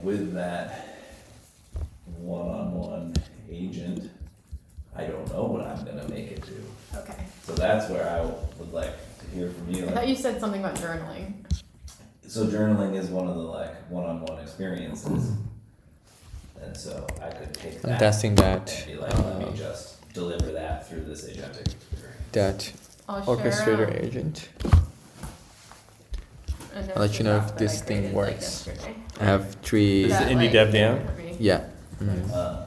with that one-on-one agent, I don't know what I'm gonna make it do. Okay. So that's where I would like to hear from you. I thought you said something about journaling. So journaling is one of the like one-on-one experiences. And so I could take I'm that testing that. and be like, let me just deliver that through this agentic experience. That I'll orchestrator share, agent. a note I'll let to you know draft if that this I thing created, like, works. yesterday. I have 3. Is it That, Indie like, Dev Dan? for me. Yeah. Mhm.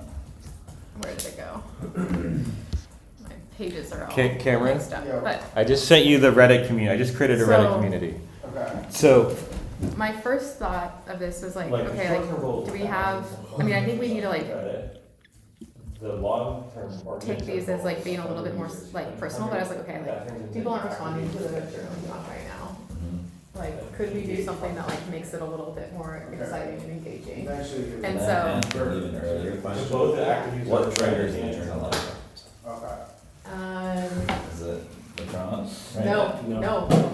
Where did it go? My pages are all Cameron? mixed up. Yeah. But I just sent you the Reddit community. I just created a Reddit So- community. Okay. So, my first thought of this was like, okay, like, do we have? I mean, I think we need to like the long term take these as like being a little bit more like personal. But I was like, okay, like people aren't responding to the journaling doc right now. Mhm. Like, could we do something that like makes it a little bit more exciting and engaging? Actually, And That so- and even earlier question, both the active users what and triggers the the journaling? okay. Is it the prompt? Right? No.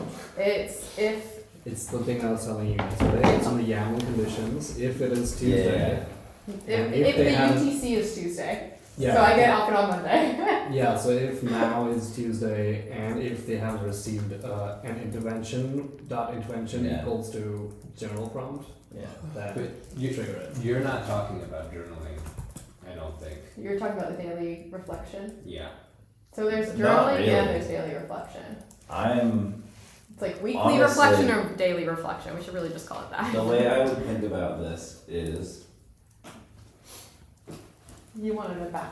It's the thing I was telling you yesterday. It's on the YAML conditions. If it is Tuesday, If they the have- UTC is Tuesday, yeah. so I get off it on Monday. Yeah, so if now is Tuesday and if they have received an intervention, dot intervention Yeah. equals to general prompt, Yeah. that But you, trigger it. you're not talking about journaling, I don't think. You're talking about the daily reflection. Yeah. So there's Not journaling really. and there's daily reflection. I'm, It's like weekly Honestly- reflection or daily reflection. We should really just call it that. the way I would think about this is, You wanted a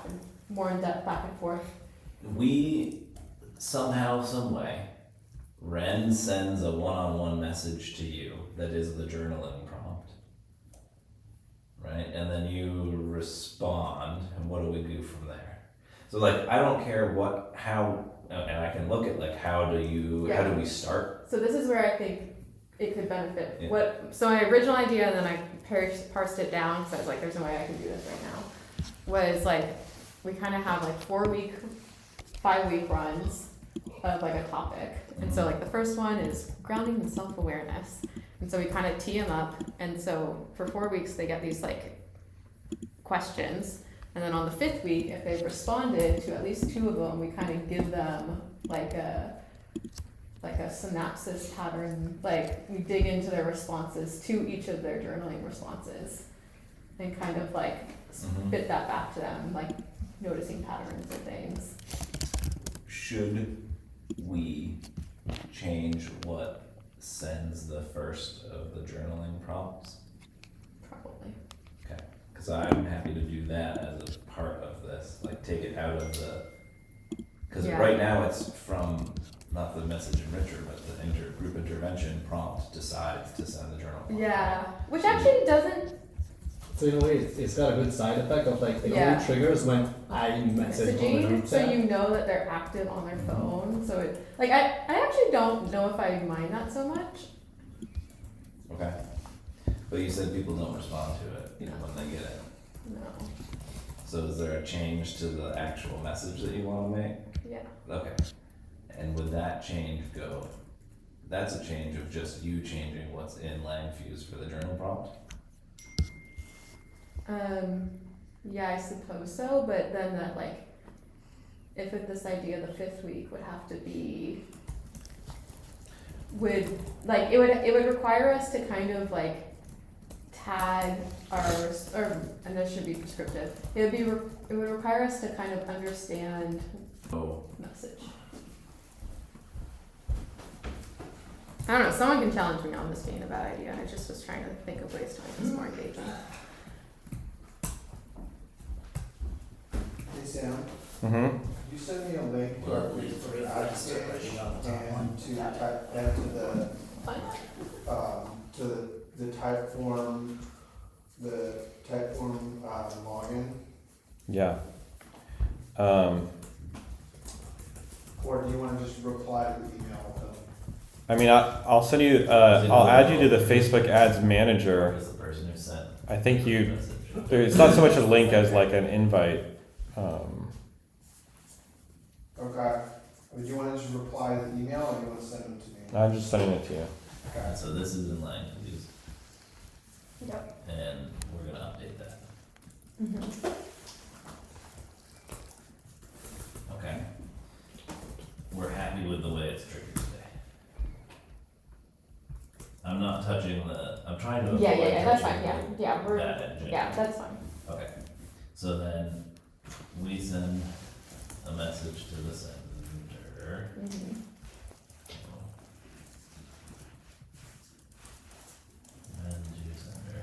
more in depth back and forth. we somehow, some way, Ren sends a one-on-one message to you that is the journaling prompt. Right? And then you respond, and what do we do from there? So like, I don't care how, and I can look at like, how do we start? So this is where I think it could benefit. Yeah. So my original idea, and then I parsed it down because I was like, there's no way I can do this right now. Was like, we kind of have like 4-week, 5-week runs of like a topic. And so like the first one is grounding and self-awareness. And so we kind of tee them up. And so for 4 weeks, they get these like questions. And then on the 5th week, if they've responded to at least 2 of them, we kind of give them like a synopsis pattern. Like we dig into their responses to each of their journaling responses and kind of like Mhm. spit that back to them, like noticing patterns and things. Should we change what sends the first of the journaling prompts? Probably. Okay, because I'm happy to do that as a part of this, like take it out of the, because Yeah. right now it's from, not the message enricher, but the group intervention prompt decides to send the journal prompt. Yeah, which actually doesn't So in a way, it's got a good side effect of like the Yeah. only triggers when I message on the messaging, group so chat. you know that they're active on their phone. So it like I actually don't know if I mind that so much. Okay, but you said people don't respond to it, even when they get it. No. So is there a change to the actual message that you want to make? Yeah. Okay, and would that change go, that's a change of just you changing what's in Langfuse for the journal prompt? Yeah, I suppose so, but then that like, if it, this idea the 5th week would have to be, it would require us to kind of like tag and this should be prescriptive. It would require us to kind of understand Oh, message. I don't know, someone can challenge me on this being a bad idea. I just was trying to think of ways to make this more engaging. Hey Sam, Mm-hmm. you send me a link to our Facebook ad page and to type that to the type form login, Yeah. or do you want to just reply to the email with them? I mean, I'll send you, I'll add you to the Facebook Ads or Manager. is the person who sent I think the you, message? it's not so much a link as like an invite. Okay. Do you want to just reply to the email or do you want to send them to me? I'm just sending it to you. Okay. So this is in Langfuse. Yep. and we're gonna update that. Mhm. Okay. We're happy with the way it's triggered today. I'm not touching I'm trying to avoid Yeah, that's fine, touching yeah, we're, that engine. yeah, that's fine. Okay, so then we send a message to the sender. Mhm. And to sender.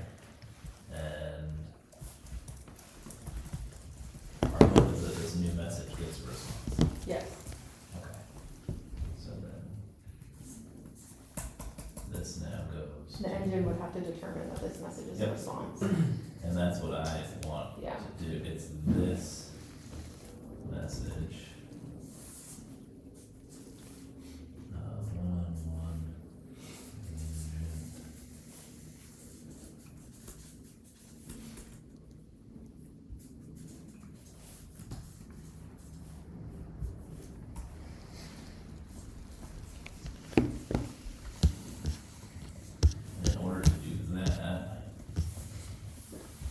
And our hope is that this new message gets a response. Yes. Okay. So then this now goes. The engine would have to determine that this message is a Yep. response. And that's what I want Yeah. to do. It's this message. One-on-one engine. In order to do that,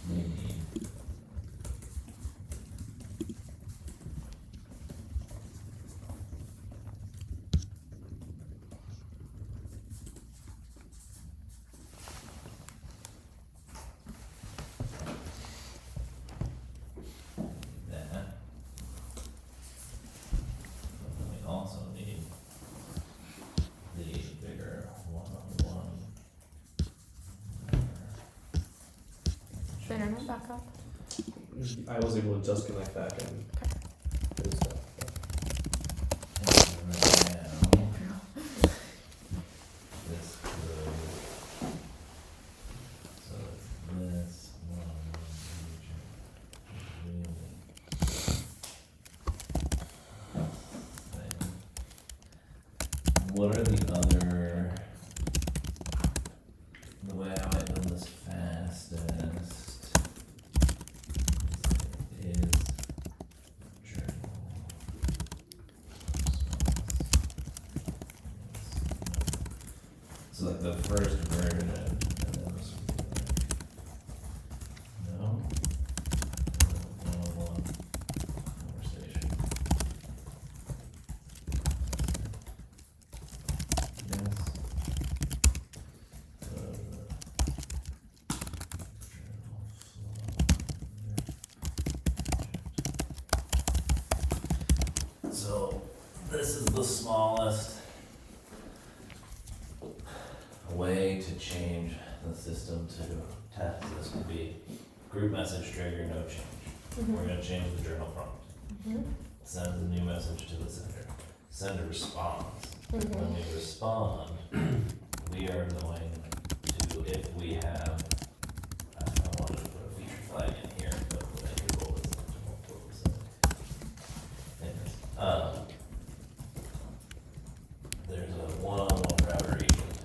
we need that. But then we also need the bigger one-on-one. Is the internet back up? I was able to just connect back and do stuff. And right now, this could, so it's this one-on-one region, really thing. What are the other, the way I might build this fastest is journal. So like the first version, and then this would be like, no, one-on-one conversation. Yes. Journal flow. So this is the smallest way to change the system to test this would be group message trigger, no change. We're gonna change the journal prompt. Mhm. Send a new message to the sender. Sender responds. When Mhm. we respond, we are going to, if we have, I wanted to put a feature flag in here, but what I do is multiple, so. Anyways, there's a one-on-one router agent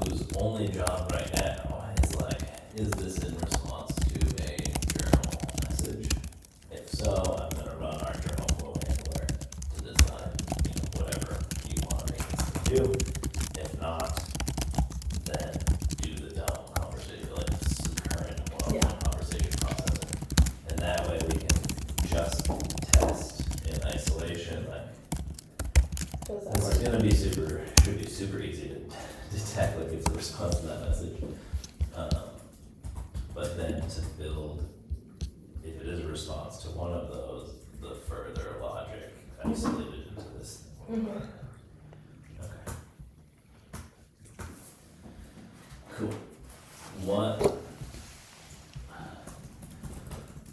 whose only job right now is like, is this in response to a journal message? If so, I'm gonna run our journal flow handler to decide, whatever you wanna make this thing do. If not, then do the dumb conversation, like current one-on-one conversation processor. And that way we can just test in isolation, like, Does that this work? is gonna be should be super easy to detect, like it's a response to that message. But then to build, if it is a response to one of those, the further logic isolated into this thing. Mhm. Okay. Cool. What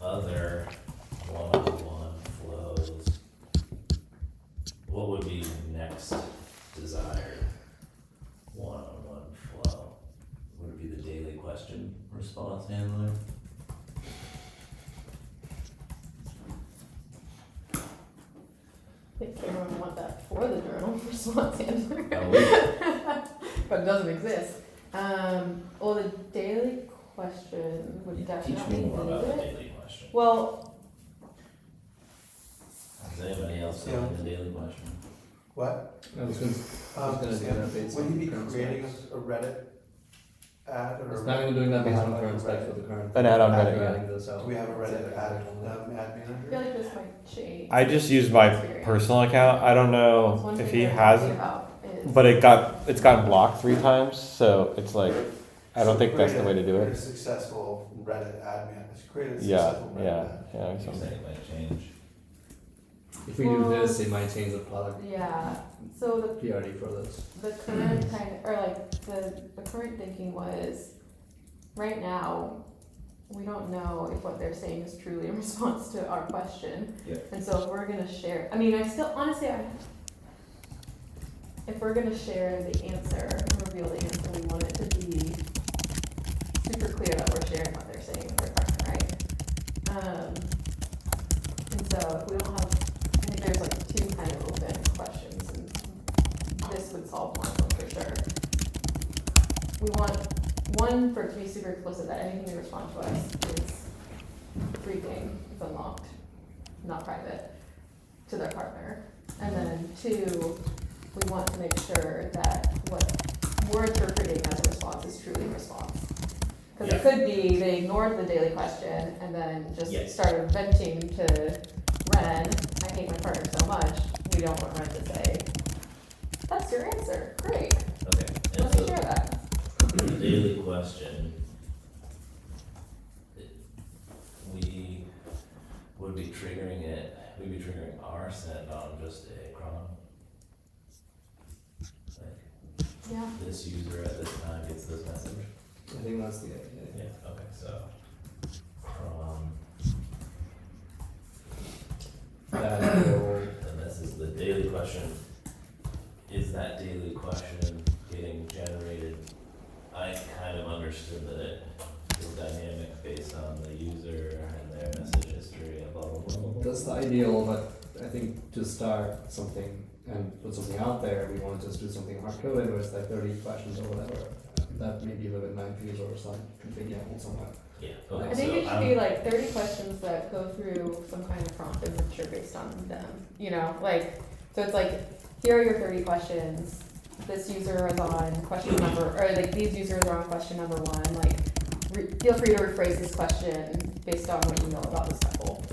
other one-on-one flows, what would be your next desired one-on-one flow? Would it be the daily question response handler? I think Cameron would want that for the journal response handler. Oh, we- But it doesn't exist. Well, the daily question would Teach definitely me need more about the it. daily question. Well, Does anybody else have the daily question? What? I was gonna do that based Would on you be current creating specs. a Reddit ad or? Is planning on doing that we based have on like a current specs Reddit- for the current? An ad on after Reddit, yeah. adding this out? Do we have a Reddit ad Ad I feel like this might change. I just use my personal account. I don't know One if thing he we're has talking it, about is- but it's gotten blocked 3 times, so it's like I don't think that's the way to do Create a it. successful Reddit admin, let's create a Yeah, successful Reddit yeah, ad. yeah. You're something. saying it might change. If we do this, it might change the product Yeah, so PRD for this. the current kind of, or like the current thinking was, right now, we don't know if what they're saying is truly a response to our question. Yep. And so if we're gonna share, I mean, I still, honestly, if we're gonna share the answer, reveal the answer, we want it to be super clear that we're sharing what they're saying with their partner, right? And so if we don't have, I think there's like 2 kind of open questions, and this would solve one of them for sure. We want one for it to be super explicit that anything they respond to us is freaking, it's unlocked, not private, to their partner. And then 2, we want to make sure that what we're interpreting as a response is truly a response. Because it could be they ignored the daily question and then just Yes. started venting to Ren, I hate my partner so much, we don't want Ren to say, that's your answer, great, Okay, and let me so share that. the daily question, we would be triggering it, we'd be triggering our send on just a cron. Like, Yeah. this user at this time gets this message. I think that's the idea. Yeah, okay, so cron, That will, and this is the daily question. Is that daily question getting generated? I kind of understood that it is dynamic based on the user and their message history and blah, blah, blah, blah, blah. that's the ideal, but I think to start something and put something out there, we want to just do something hard coded where it's like 30 questions or whatever. That may be a little bit 90s or some configuration somewhere. Yeah, I okay, think it so should be like 30 questions that go through some kind of prompt and mature based on them, you know, like, so it's like, here are your 30 questions, this user is on question number, or like, these users are on question number 1, like, feel free to rephrase this question based on what you know about this couple.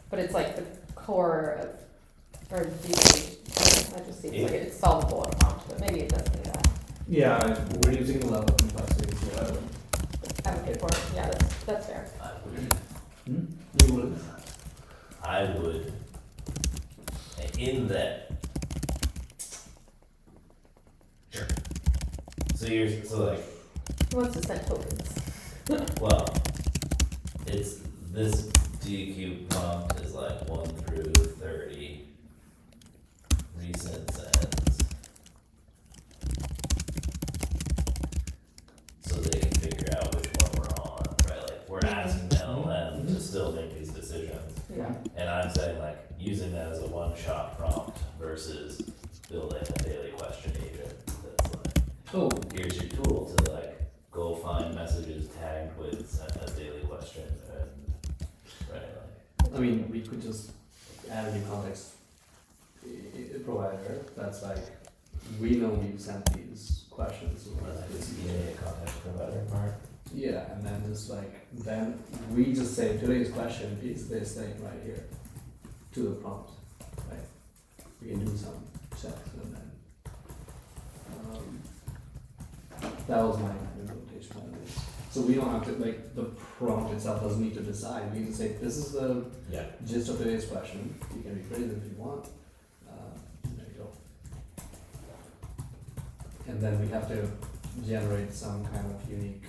But it's like the core of, or these, that just seems like it's solvable in a prompt, but maybe it doesn't do that. Yeah, reducing the level of complexity is what I would. Advocate for it, yeah, that's fair. You would? I would, in that. Sure. So like, Who wants to send tokens? well, it's, this DQ prompt is like 1 through 30 recent sends. So they can figure out which one we're on, right? Like, we're asking the LLM to still make these decisions. Yeah. And I'm saying like, using that as a one-shot prompt versus building a daily question agent that's like, Oh, here's your tool to like, go find messages tagged with a daily question and, right, like. I mean, we could just add a new context provider that's like, we know we've sent these questions. Like this EA context provider part. Yeah, and then just like, then we just say today's question is this thing right here to the prompt, right? We can do some checks and then, that was my implementation on this. So we don't have to, like, the prompt itself doesn't need to decide, we can say, this is the Yeah. gist of today's question, you can rephrase it if you want, there you go. And then we have to generate some kind of unique,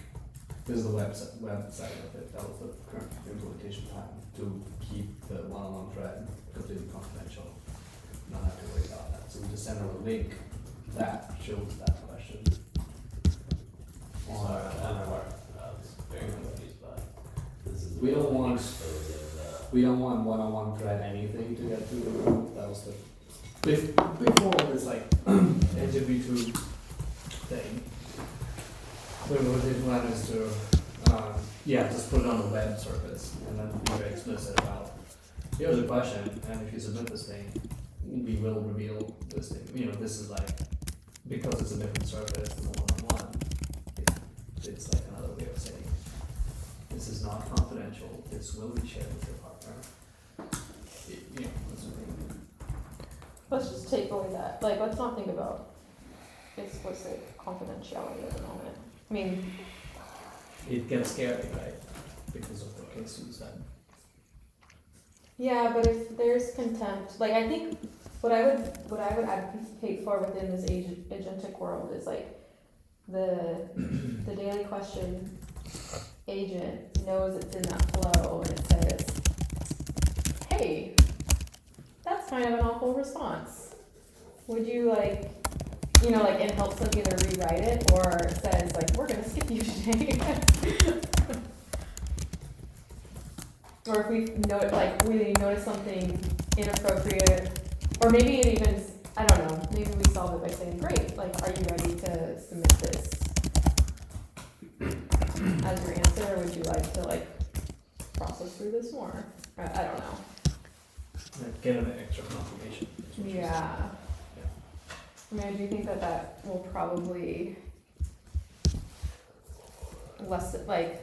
this is the website of it, that was the current implementation plan, to keep the one-on-one thread completely confidential, not have to worry about that, so we just send out a link that shows that question. Sorry, that part, I was very confused by. This is. We don't want- exposing the- We don't want one-on-one thread anything to get to the root, that was the, before this like LGB2 thing. The implementation plan is to, yeah, just put it on the web surface and then be very explicit about, here's the question, and if you submit this thing, we will reveal this thing, you know, this is like, because it's a different surface than the one-on-one, it's like another way of saying, this is not confidential, this will be shared with your partner. You know, that's what I mean. Let's just take away that, like, let's not think about explicit confidentiality at the moment. I mean, It gets scary, right, because of the case you said. yeah, but if there's contempt, like, I think what I would advocate for within this agentic world is like the daily question agent knows it's in that flow and it says, hey, that's kind of an awful response. Would you like, you know, like, it helps them either rewrite it or says like, we're gonna skip you today. Or if we notice something inappropriate, or maybe it even, I don't know, maybe we solve it by saying, great, like, are you ready to submit this as your answer, or would you like to, like, process through this more? I don't know. Like, get an extra confirmation. is what you're saying. Yeah. I mean, I do think that will probably like,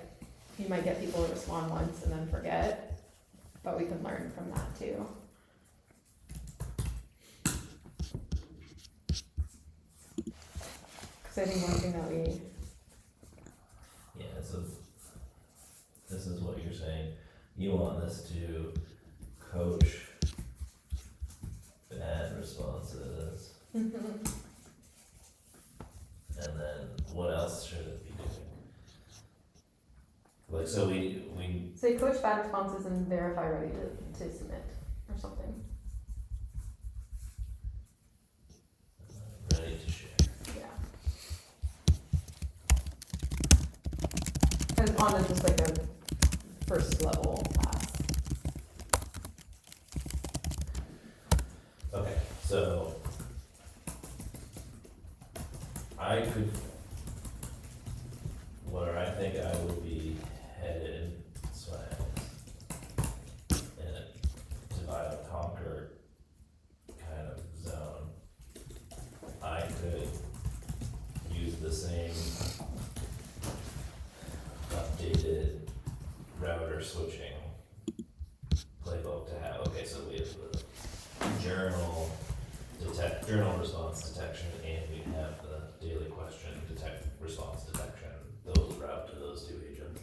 you might get people to respond once and then forget, but we can learn from that too. Cause I think one thing that we, Yeah, so this is what you're saying. You want this to coach bad responses, and then what else should it be doing? Like, so we say coach bad responses and verify ready to submit or something. ready to share. Yeah. And on a, just like a first level class. Okay, so I could, where I think I would be headed, in a divide and conquer kind of zone, I could use the same updated router switching playbook to have, okay, so we have the journal response detection, and we have the daily question response detection. Those route to those two agents.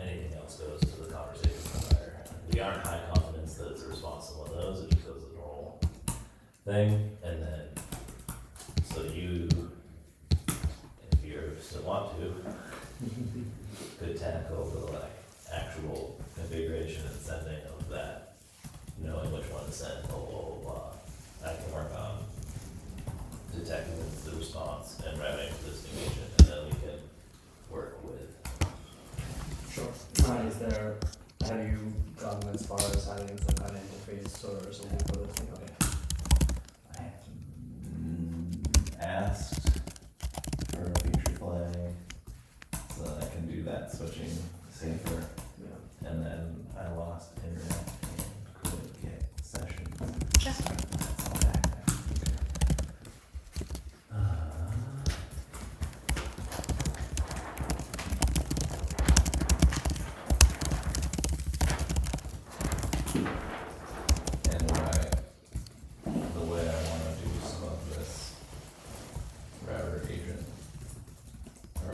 Anything else goes to the conversation provider. We aren't high confidence that it's a response to one of those, it just goes to the normal thing, and then, so you, if you still want to, could tackle the like actual configuration and sending of that, knowing which one to send, blah, blah, blah, blah. I can work on detecting the response and routing to this new agent, and then we can work with. Sure. Have you gotten as far as having some kind of interface or something for this thing? Okay. I have asked for a feature flag so that I can do that switching safer, Yeah. and then I lost internet and couldn't get sessions. That's all back there. And the way I wanna do some of this router agent, or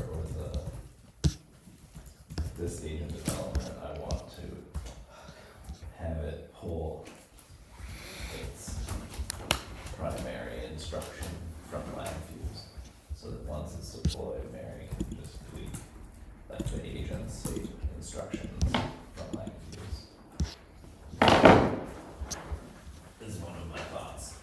this agent development, I want to have it pull its primary instruction from LangFuse, so that once it's deployed, Mary can just tweak like the agent's instructions from LangFuse. Is one of my thoughts.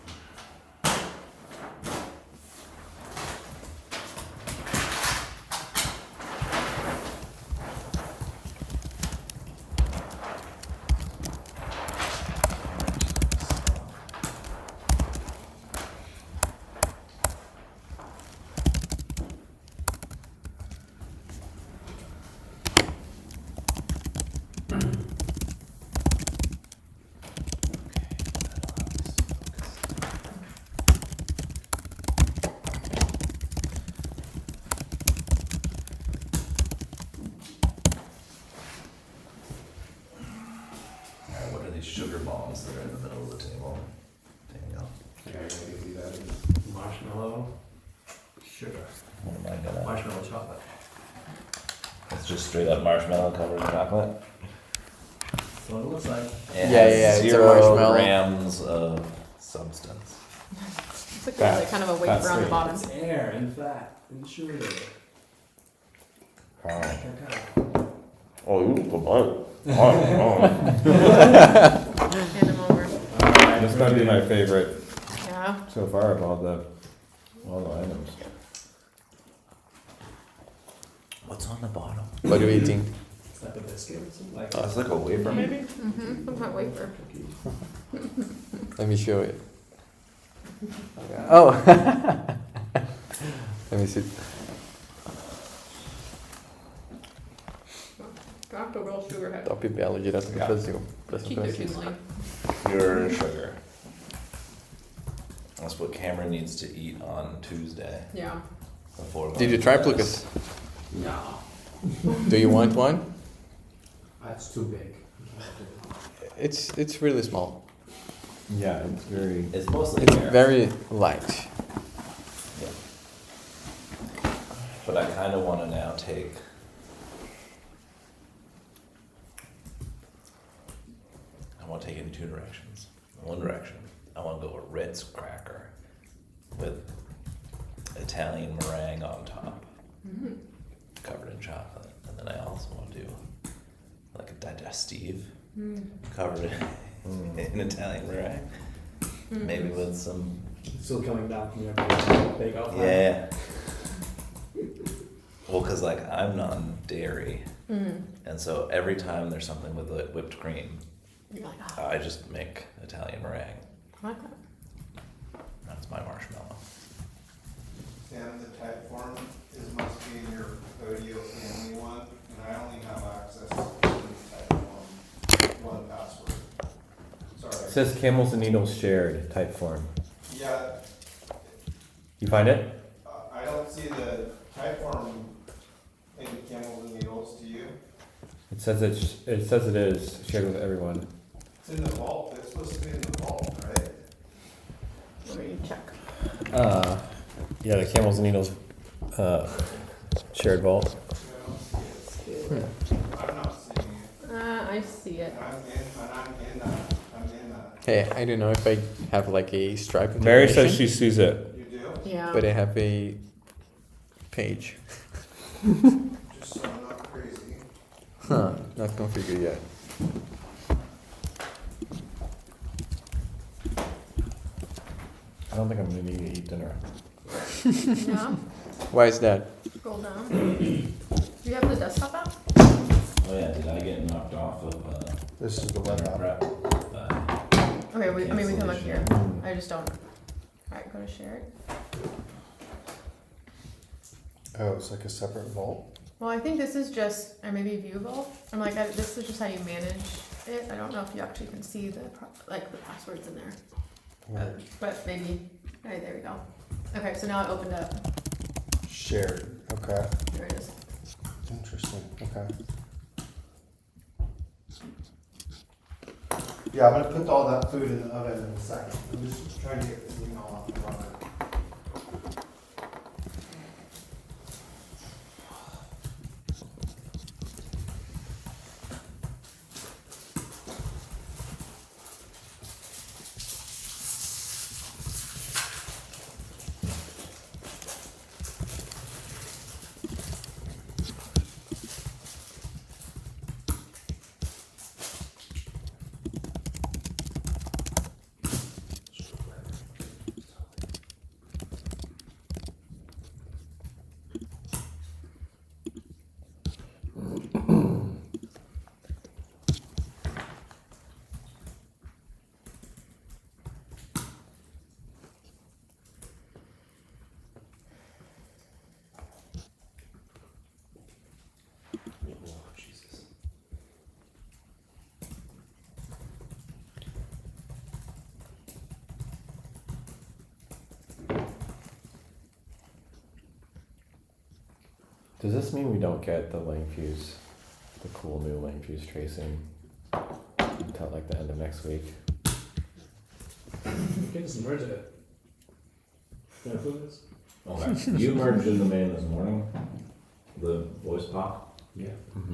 sugar bombs that are in the middle of the table. There you go. Yeah, I can see that. Marshmallow, sugar, What am I gonna? marshmallow chocolate. It's just straight up marshmallow covered in chocolate. That's what it looks like. It Yeah, has yeah, it's a 0 marshmallow. grams of substance. It's like there's like kind of a wafer on the bottom. It's air and fat and sugar. Oh, Oh, you look Hand them over. This might be my favorite Yeah. so far of all the items. what's on the bottom? What are you eating? It's like a biscuit or something like It's like a wafer, maybe. Mm-hmm. Some kind of wafer. Let me show it. Oh. Let me see. Crack the real sugar head. Top belo direto do Brasil. Pra São Keep their Francisco. tingling. Pure sugar. That's what Cameron needs to eat on Tuesday Yeah. before. Did you try, Lucas? No, Do you want one? that's too big. It's really small. Yeah, it's very. It's mostly It's air, very light. but I kind of want to now take. I want to take it in two directions. In one direction, I want to go a Ritz cracker with Italian meringue on top, Mm-hmm. covered in chocolate, and then I also want to do like a digestive Mm. covered in Italian meringue, maybe with some Still coming down from your bake off. yeah. Well, cause like I'm non-dairy, Mm. and so every time there's something with whipped cream, You're like, oh, I just make Italian meringue. I like that. That's my marshmallow. And the type form must be in your Odeo family one, and I only have access to the type form, one password. It Sorry. says camels and needles shared type form. Yeah, You find it? I don't see the type form in Camels and Needles, do you? It says it is shared with everyone. It's in the vault, it's supposed to be in the vault, right? What do you check? Yeah, the camels and needles shared vault. I don't see it. I'm not seeing it. I see it. I'm in that. Hey, I don't know if I have like a Stripe Mary integration, says she sees it. You do? Yeah. but I have a page. Just so I'm not crazy. Huh, not configured yet. I don't think I'm gonna need to eat dinner. Yeah. Why is that? Scroll down. Do you have the desktop app? Oh yeah, did I get knocked off of This is the dinner prep? Okay, we can look here. Cancellation. I just don't. Alright, go to share it. Oh, it's like a separate vault? Well, I think this is just, or maybe viewable. I'm like, this is just how you manage it. I don't know if you actually can see the the passwords in there. But maybe. Alright, there we go. Okay, so now I opened up. Shared, okay. There it is. Interesting, okay. Yeah, I'm gonna put all that food in the oven in a second. I'm just trying to get this email off the runner. Oh, Jesus. Does this mean we don't get the lane fuse, the cool new lane fuse tracing until like the end of next week. You can just merge it. You know who it is? Okay, you merged in the main this morning, the voice pop. Yeah.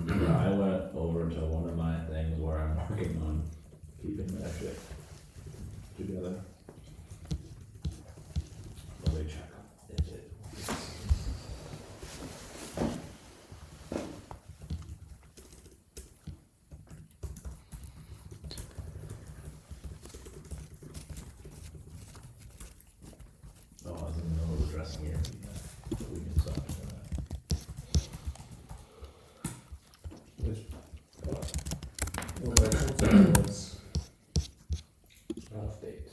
Yeah, I went over to one of my things where I'm working on keeping that shit together. Let me check. It. Oh, I was in the middle of addressing your feedback, but we can stop for that. Which well, my concept was out of date.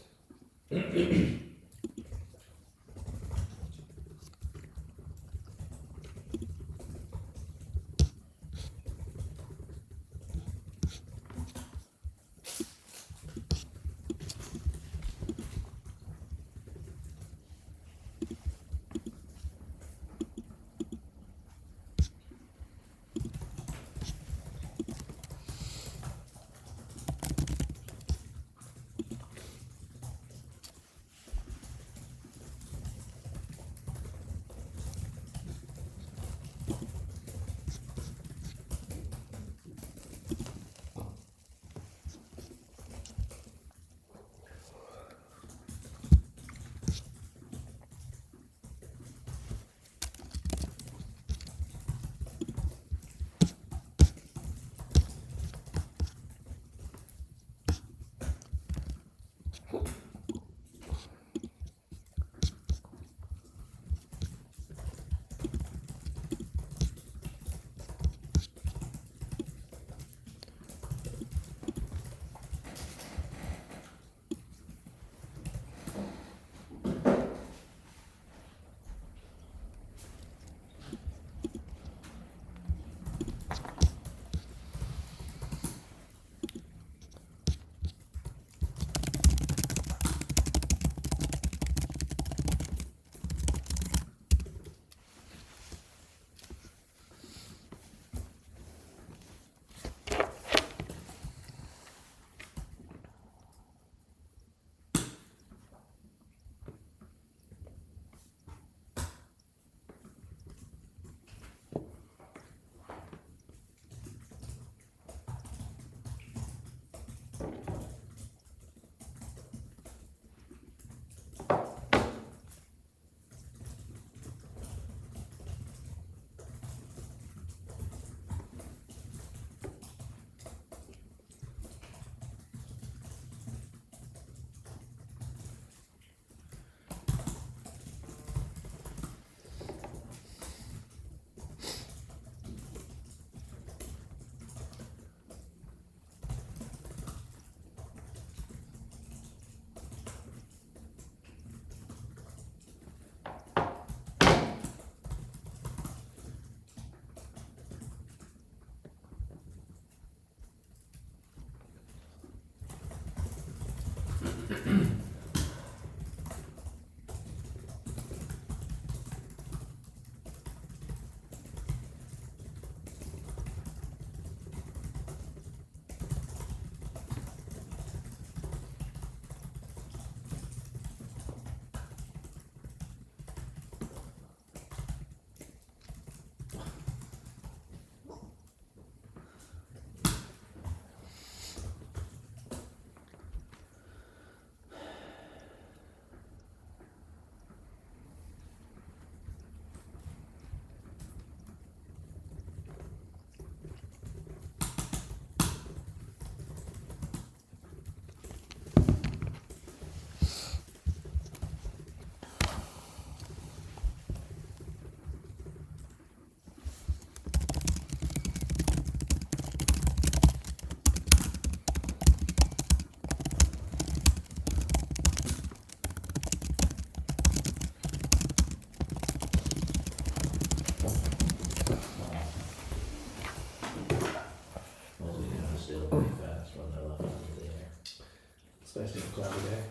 Especially a cloudy day.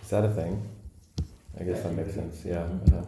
Is that a thing? I guess that makes sense, yeah. Mhm.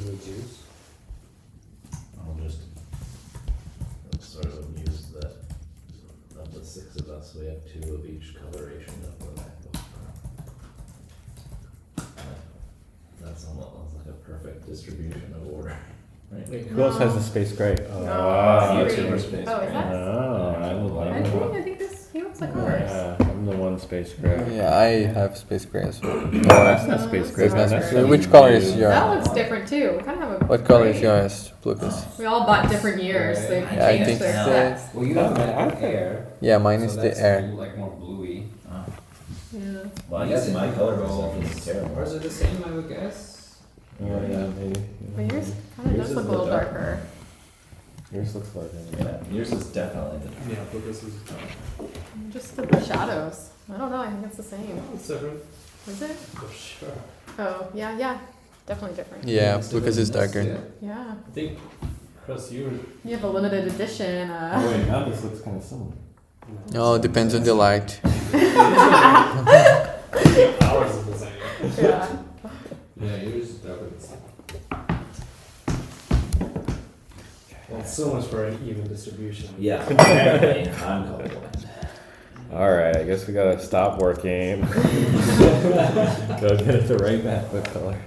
we choose? I'll just sort of use that, of the 6 of us, we have 2 of each coloration of the MacBook Pro. That's almost like a perfect distribution of order, right? Wait, Who else has the space gray? No, you it's two green. are space Oh, is gray. that? Oh, I think this, he looks like ours. Yeah, I'm the one space gray. Yeah, I have space gray as well. No, that's not No, space that's gray. not That's gray. not- which color is you. yours? That looks different too. We kind of have a. What color is gray. yours, Lucas? We all bought different years. So they Right. Yeah, I changed think their so. specs. Well, you have MacBook Air. Yeah, mine so is the that's air. like more bluey. Oh. Yeah. Well, I guess my color Ours perception is terrible. are the same, I would guess. Oh, yeah, maybe. But yours kind of Yours does is look a the little dark darker. Yours looks like Yeah, yours is definitely the Yeah, but this is. Just the shadows. I don't know. I think it's the same. Oh, it's different. Is it? For sure. Oh, yeah. Definitely different. Yeah, It's Lucas is different. darker. Yeah. I think, Chris, you You have a limited edition. Oh, wait, now this looks kind of similar. Oh, it depends on the light. Ours is the same. Yeah. Yeah, yours is darker than some. Well, so much for an even distribution. Yeah, apparently I'm colorblind. Alright, I guess we gotta stop working. Go get the right MacBook color.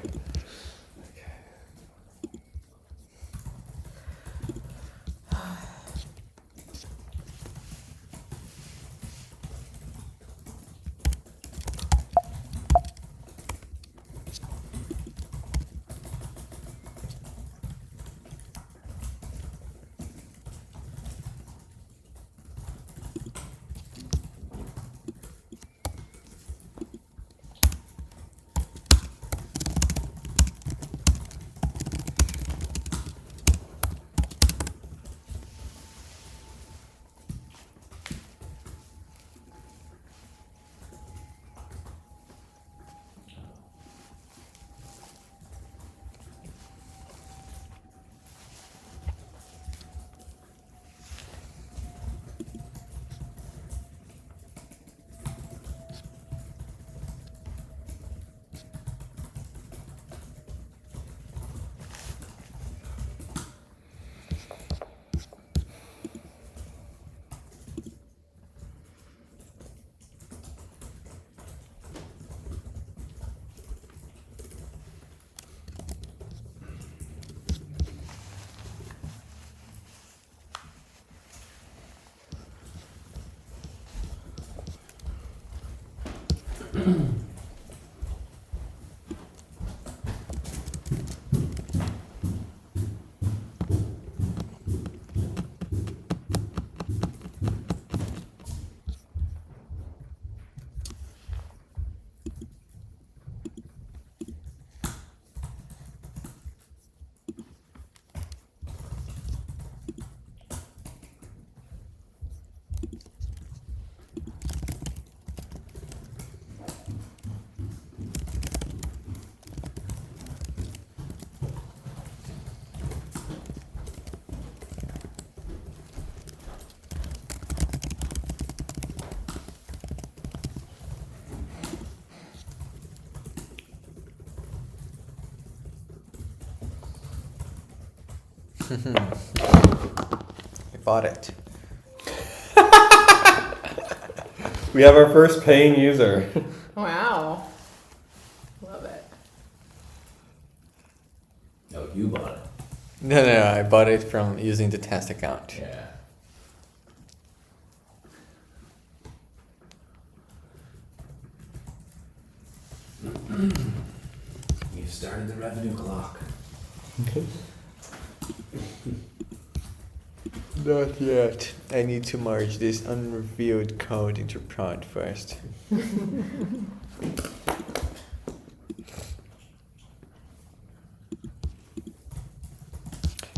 I bought it. We have our first paying user. Wow. Love it. No, you bought it. No, I bought it from using the test account. Yeah. You've started the revenue clock. Not yet. I need to merge this unrevealed code into prod first.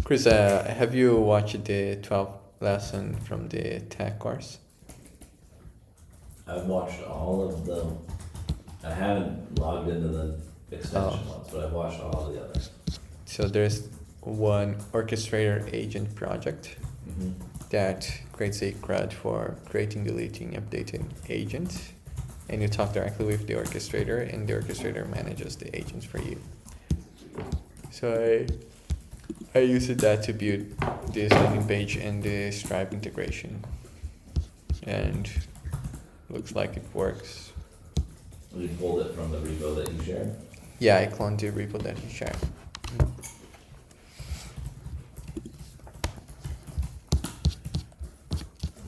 Chris, have you watched the 12th lesson from the tech course? I've watched all of them. I haven't logged into the extension ones, but I've watched all of the others. So there's one orchestrator agent project Mm-hmm. that creates a CRUD for creating, deleting, updating agents. And you talk directly with the orchestrator, and the orchestrator manages the agents for you. So I used that to build this landing page and the Stripe integration, and looks like it works. We pulled it from the repo that you shared. Yeah, I cloned the repo that you shared.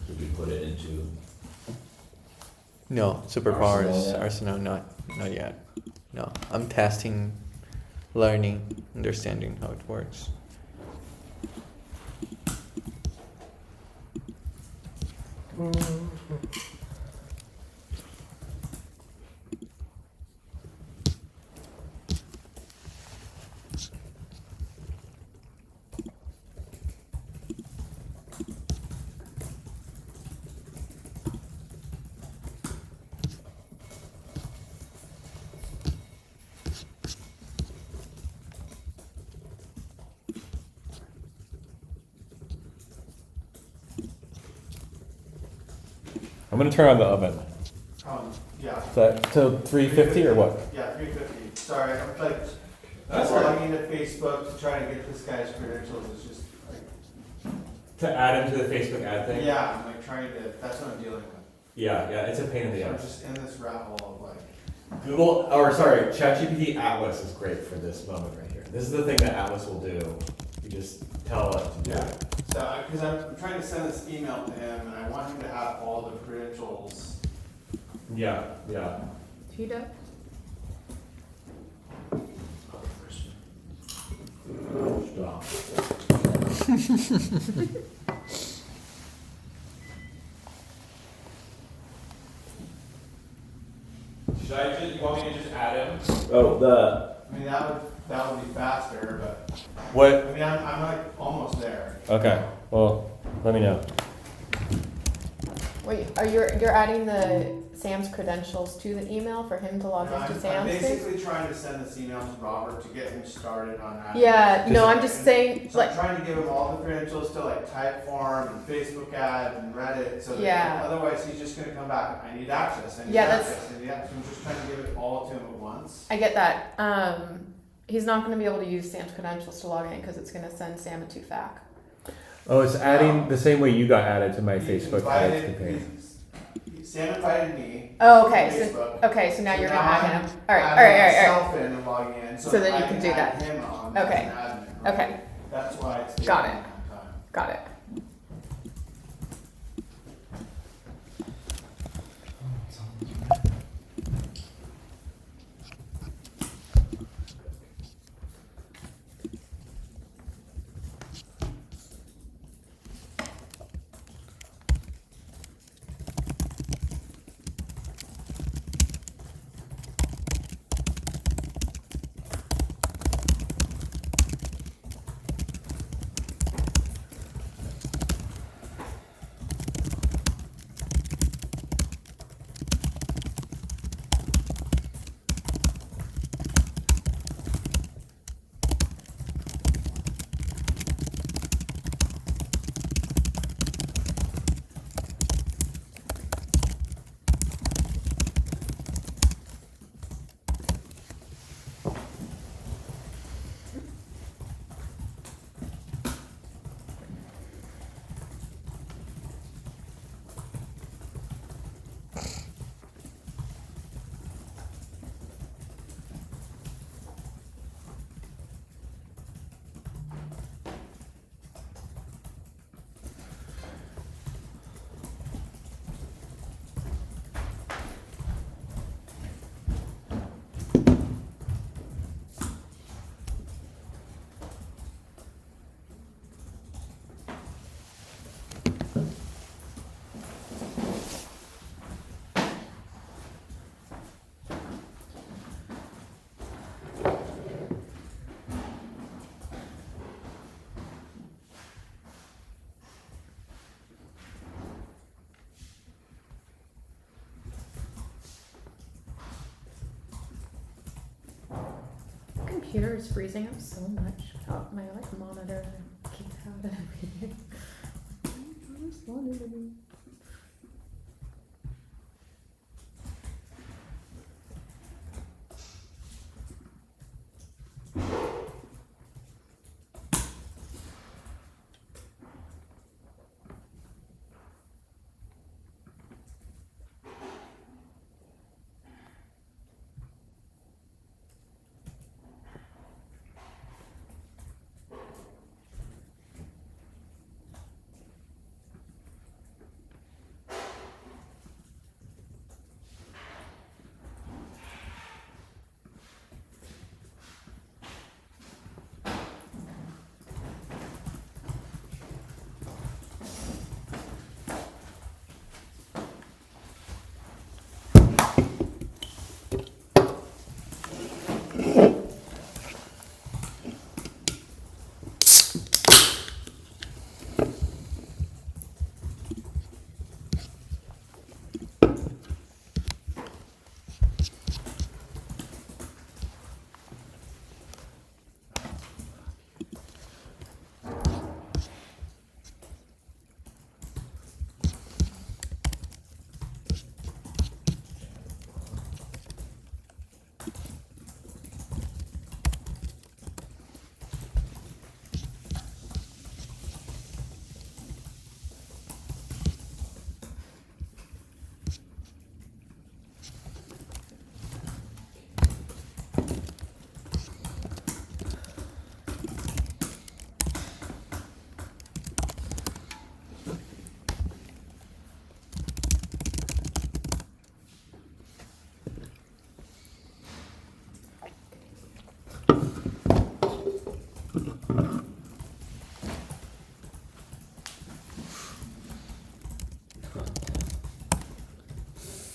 Did we put it into? No, superpowers Arsenal yet? Arsenal, not yet. No, I'm testing, learning, understanding how it works. I'm gonna turn on the oven. Yeah, Is that till 350 or what? yeah, 350. Sorry, I'm like, That's all right. logging into Facebook to try to get this guy's credentials is just like, To add him to the Facebook ad thing? yeah, I'm like trying to, that's what I'm dealing with. Yeah, it's a pain in the So I'm ass. just in this rat hole of like, Google, or sorry, ChatGPT Atlas is great for this moment right here. This is the thing that Atlas will do. You just tell it to do yeah. it. So, because I'm trying to send this email to him and I want him to have all the credentials. Yeah. Teed up. Stop. Should I just, you want me to just add him? Oh, the. I mean, that would be faster, but, What? I mean, I'm like almost there. Okay, well, let me know. Wait, you're adding the Sam's credentials to the email for him to log No, into I'm Sam's thing? basically trying to send this email to Robert to get him started on that. Yeah, no, I'm just saying, So like, I'm trying to give him all the credentials to like Typeform and Facebook ads and Reddit, so that Yeah. otherwise he's just gonna come back, I need access, I need Yeah, that's- access, I need access. I'm just trying to give it all to him at once. I get that. He's not gonna be able to use Sam's credentials to log in because it's gonna send Sam a 2FAC. Oh, it's adding the same way you got added to my He Facebook ads invited- campaign. Sam invited me. Oh, to okay, Facebook. so now you're gonna now add I'm him. Alright, adding alright. myself in and logging in, So then I you can do add that. him on Okay. as an admin, right? Okay, That's why it's taking Got a it. long time. got it. Computer is freezing up so much. Oh, my like monitor keeps out and everything.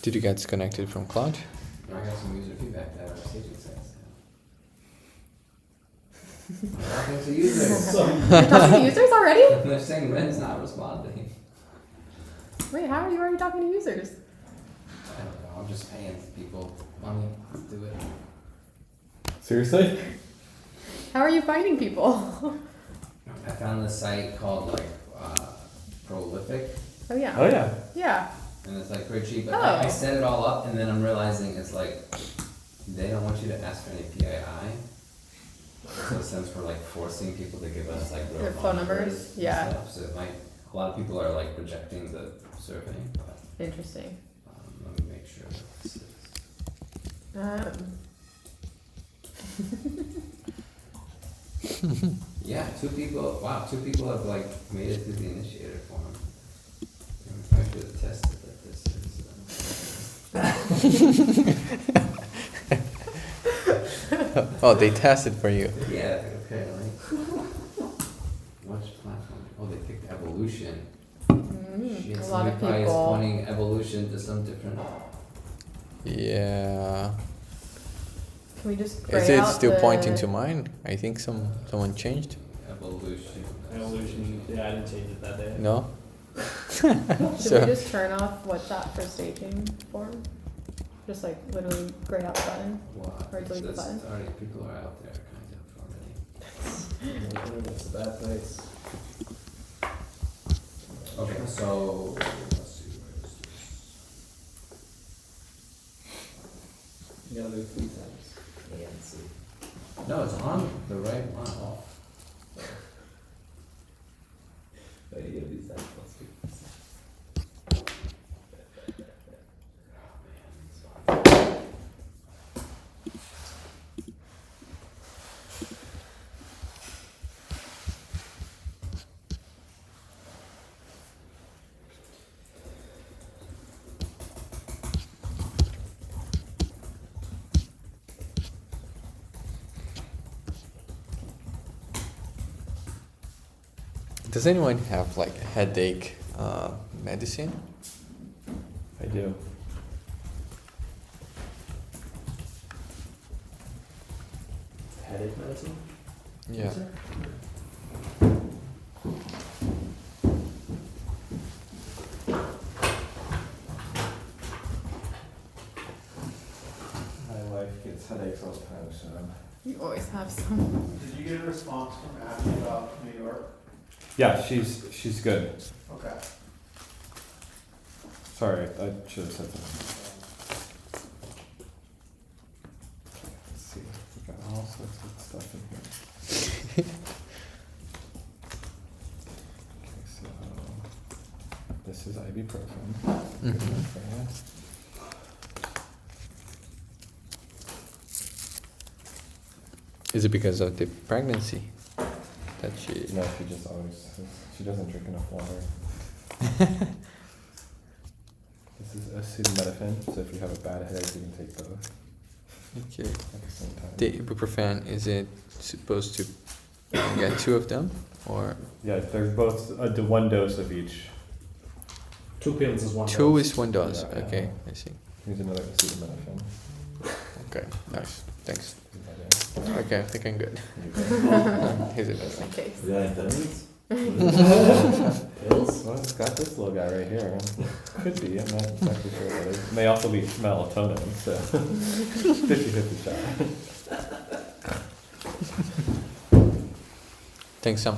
Did you get disconnected from Cloud? I got some user feedback that our staging sites have. I'm talking to users. You're talking to users already? And they're saying Ren's not responding. Wait, how are you already talking to users? I don't know, I'm just paying people money to do it. Seriously? How are you finding people? I found this site called like Prolific, Oh yeah. Oh yeah. Yeah. and it's like pretty cheap, but Oh. I set it all up and then I'm realizing it's like, they don't want you to ask for any PII. So it stands for like forcing people to give us like real Their phone numbers? and Yeah. stuff. So it might, a lot of people are like rejecting the survey, but Interesting. let me make sure that this is. Yeah, two people have like made it through the initiator form. I should have tested that this is. Oh, they tested for you. Yeah, apparently. Which platform? Oh, they picked evolution. Shit, A lot somebody of probably is people. pointing evolution to some different. Yeah. Can we just gray Is it out still the- pointing to mine? I think someone changed. Evolution. Evolution, yeah, I didn't change it that day. No. Should So- we just turn off WhatsApp for staging form? Just like literally gray out the button? What? Or delete the That's button. already, people are out there kind of already. That's a bad place. Okay, so, let's see, where is this? You gotta do it 3 times. No, it's on the right one. But you gotta do that plus 2. Does anyone have like headache medicine? I do. Headache medicine? Yeah. My wife gets headaches all the time, so. You always have some. Did you get a response from Abby about New York? Yeah, she's good. Okay. Sorry, I should have said something. Let's see, we got all sorts of stuff in here. Okay, so this is ibuprofen. Good Mhm. one for you. Is it because of the pregnancy that she? No, she just always, she doesn't drink enough water. This is acetaminophen, so if you have a bad headache, you can take both Okay. at the same time. The ibuprofen, is it supposed to get 2 of them or Yeah, there's both, the 1 dose of each. 2 pills is 1 2 dose. is 1 dose? Yeah. Okay, I see. Here's another acetaminophen. Okay, nice. Thanks. Is that it? Okay, I think I'm good. Here's it. Just in case. Pills? Well, it's got this little guy right here. Could be, I'm not exactly sure what it is. It may also be melatonin, so 50-50 shot. Thanks, Sam.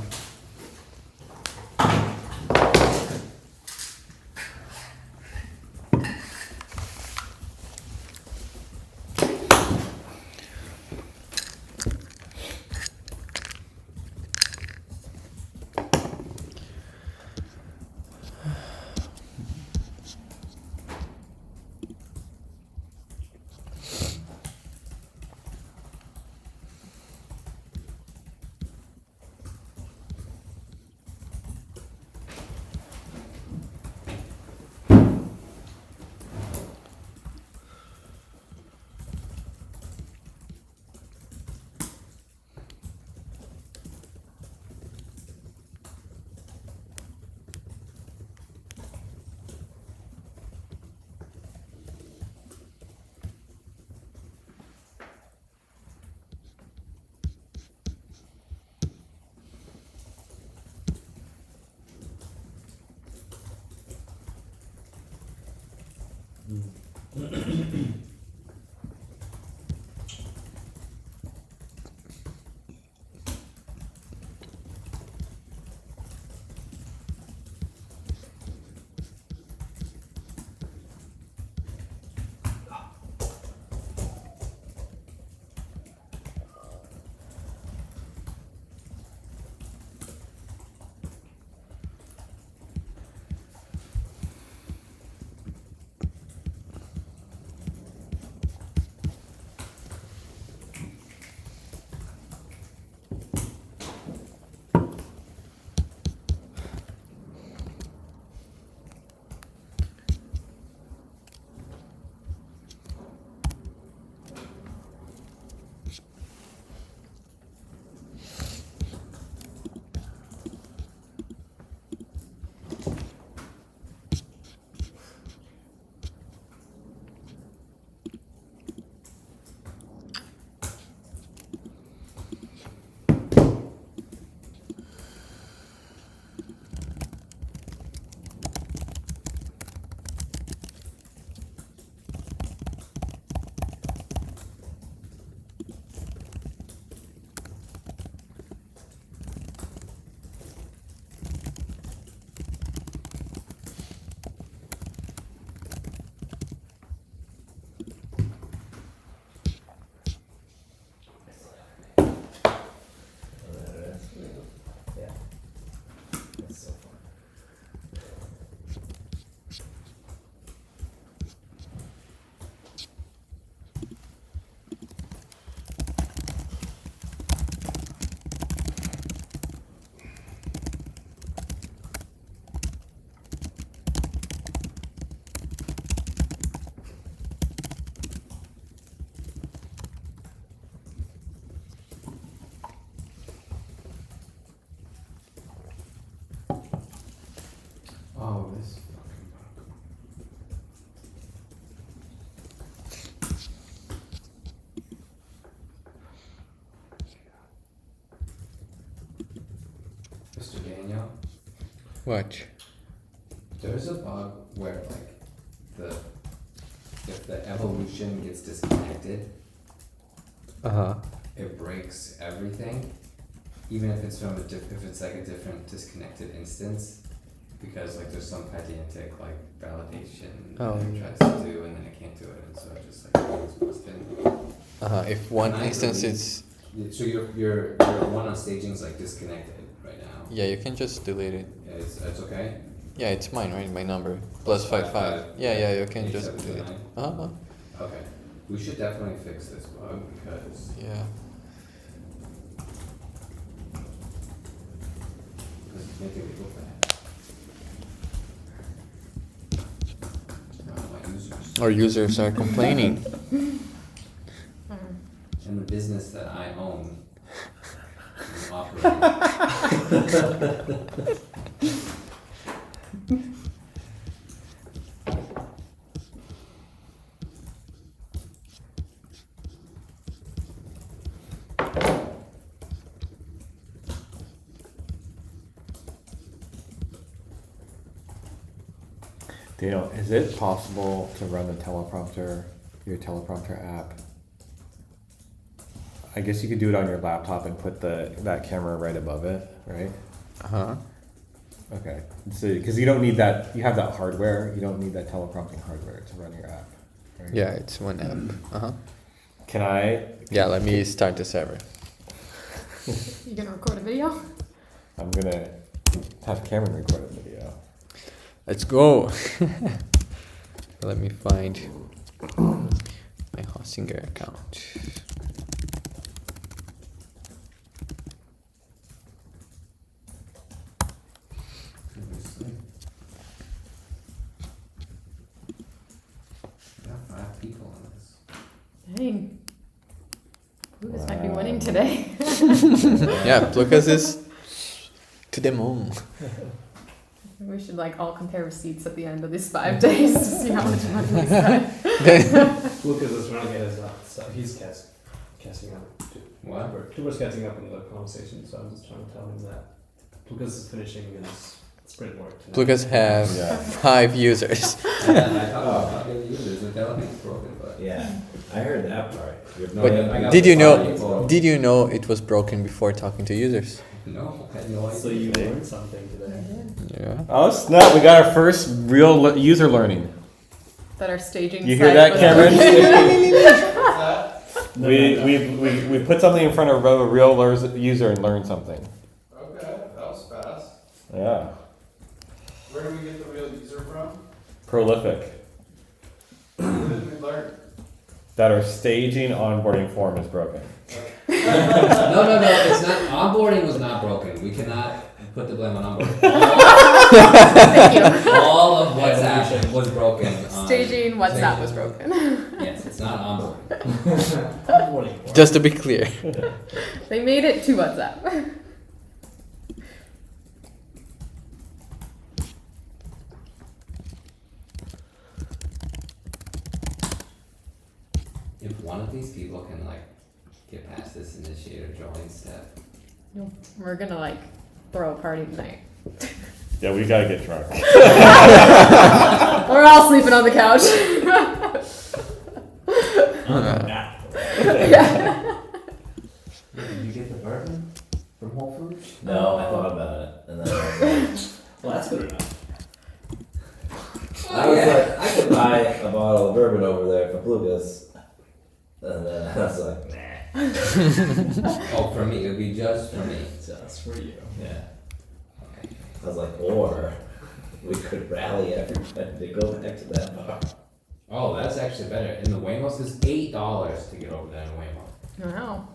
Oh, this fucking bug. Mr. Daniel, What? there's a bug where like if the evolution gets disconnected, Uh-huh. it breaks everything, even if it's from if it's like a different disconnected instance, because like there's some pedantic like validation Oh. that it tries to do and then it can't do it, and so it just like gets busted. Uh-huh. If one And I instance believe- is... So your one on staging's like disconnected right now. Yeah, you can just delete it. Yeah, it's okay. Yeah, it's mine, right? My number. Plus 55. Yeah, you can just delete it. 8729? Uh-huh. Okay, we should definitely fix this bug because Yeah. it's making me look bad. My users Our users are complaining. and the business that I own and operate. Daniel, is it possible to run the teleprompter, your teleprompter app? I guess you could do it on your laptop and put that camera right above it, right? Uh-huh. Okay, so, because you don't need that, you have that hardware, you don't need that teleprompting hardware to run your app, right? Yeah, it's one app. Uh-huh. Can I, Yeah, let me start the server. You gonna record a video? I'm gonna have Cameron record a video. Let's go. Let me find my Hostinger account. We got 5 people on this. Dang. Lucas might be Wow. winning today. Yeah, Lucas is to the moon. We should like all compare receipts at the end of these 5 days to see how much money we spent. Lucas is running it as well, so he's catching up. What? Tuber's catching up in the conversation, so I'm just trying to tell him that Lucas is finishing his sprint work tonight. Lucas has Yeah. 5 users. I thought about how to use tell me it's broken, but. Yeah, I heard that part. But I got did you the know? body. Did you know it was broken before talking to users? No, I had no idea. So you learned something today. Yeah. Oh snap! We got our first real user learning. That our staging. You hear site that, was Cameron? What's that? We put something in front of a real user and learned something. Okay, that was fast. Yeah. Where do we get the real user from? Prolific. What did we learn? That our staging onboarding form is broken. No, it's not, onboarding was not broken, we cannot put the blame on onboarding. All of WhatsApp was broken on. Staging WhatsApp was broken. Yes, it's not onboarding. Just to be clear. They made it to WhatsApp. If one of these people can like get past this initiate or join step, We're gonna like throw a party tonight. Yeah, we gotta get drunk. We're all sleeping on the couch. Yeah. did you get the bourbon from Whole Foods? No, I thought about it, and then I was Well, that's good enough. like, I could buy a bottle of bourbon over there for Lucas, and then I was like, nah, Oh, for me, it would be just for me. Just for you. yeah. I was like, or we could rally everybody to go back to that bar. Oh, that's actually better. In the Wamos, it's $8 to get over there in Wamo. Wow.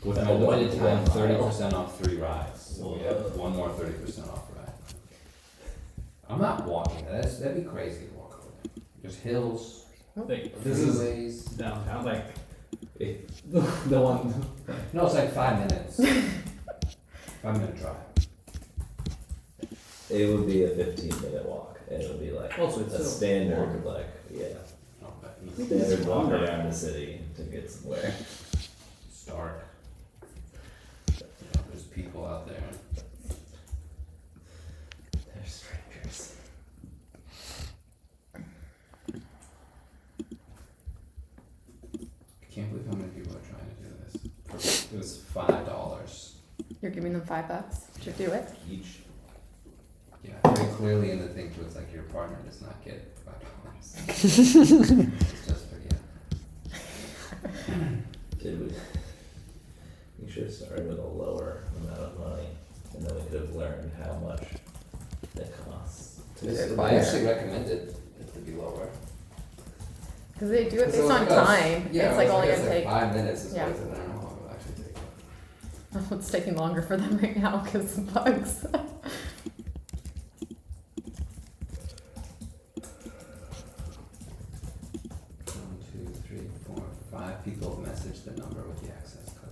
With That no one limited time, mile. 30% off 3 rides. So we have one more 30% off ride. I'm not walking. That'd be crazy to walk over there. There's hills, Like, this is freeways. downtown, like, the one. No, it's like 5 minutes. 5-minute drive. It would be a 15-minute walk, and it would be like Also, it's a still standard, like, yeah, No, but standard walk around the city to get somewhere. it's dark. You know, there's people out there. They're strangers. I can't believe how many people are trying to do this. It was $5. You're giving them $5 to do it. Each. Yeah, very clearly in the thing too, it's like your partner does not get $5. It's just for you. Did we should have started with a lower amount of money, and then we could have learned how much it costs. I actually recommended it to be lower. Because they do it So based on it's like time. Yeah, It's like only it's gonna take, 5 minutes is Yeah. what it's, I don't know how long it'll actually take. it's taking longer for them right now because of bugs. 5 people have messaged the number with the access code.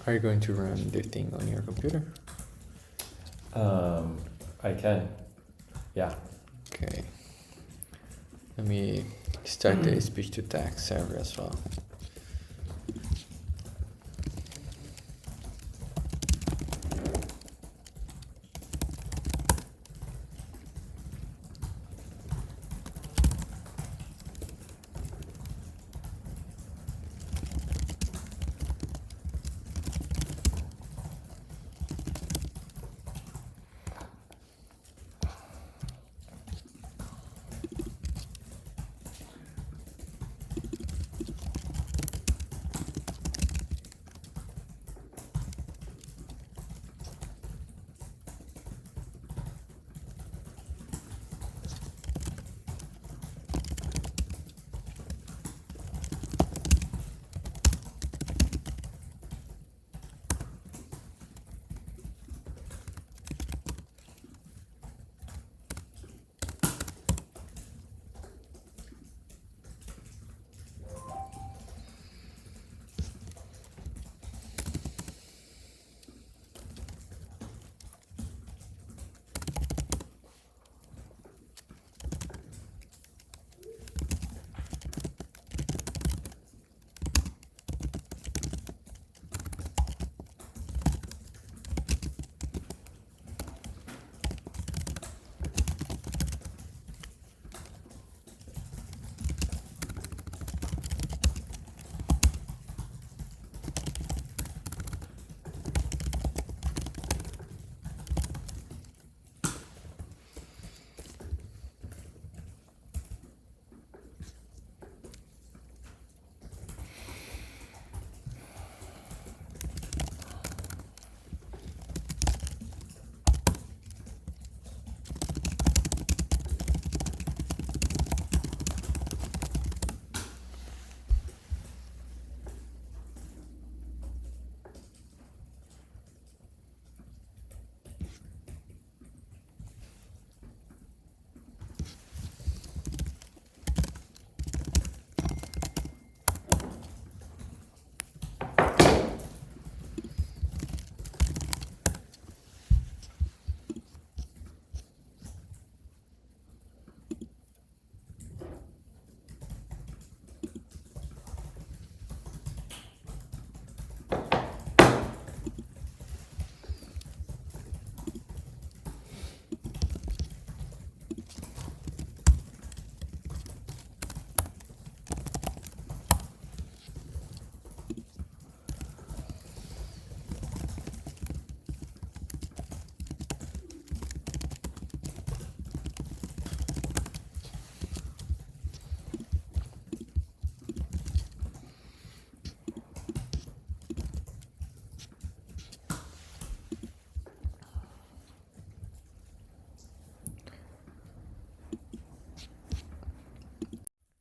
Are you going to run the thing on your computer? I can. Yeah. Okay. Let me start the speech to text server as well.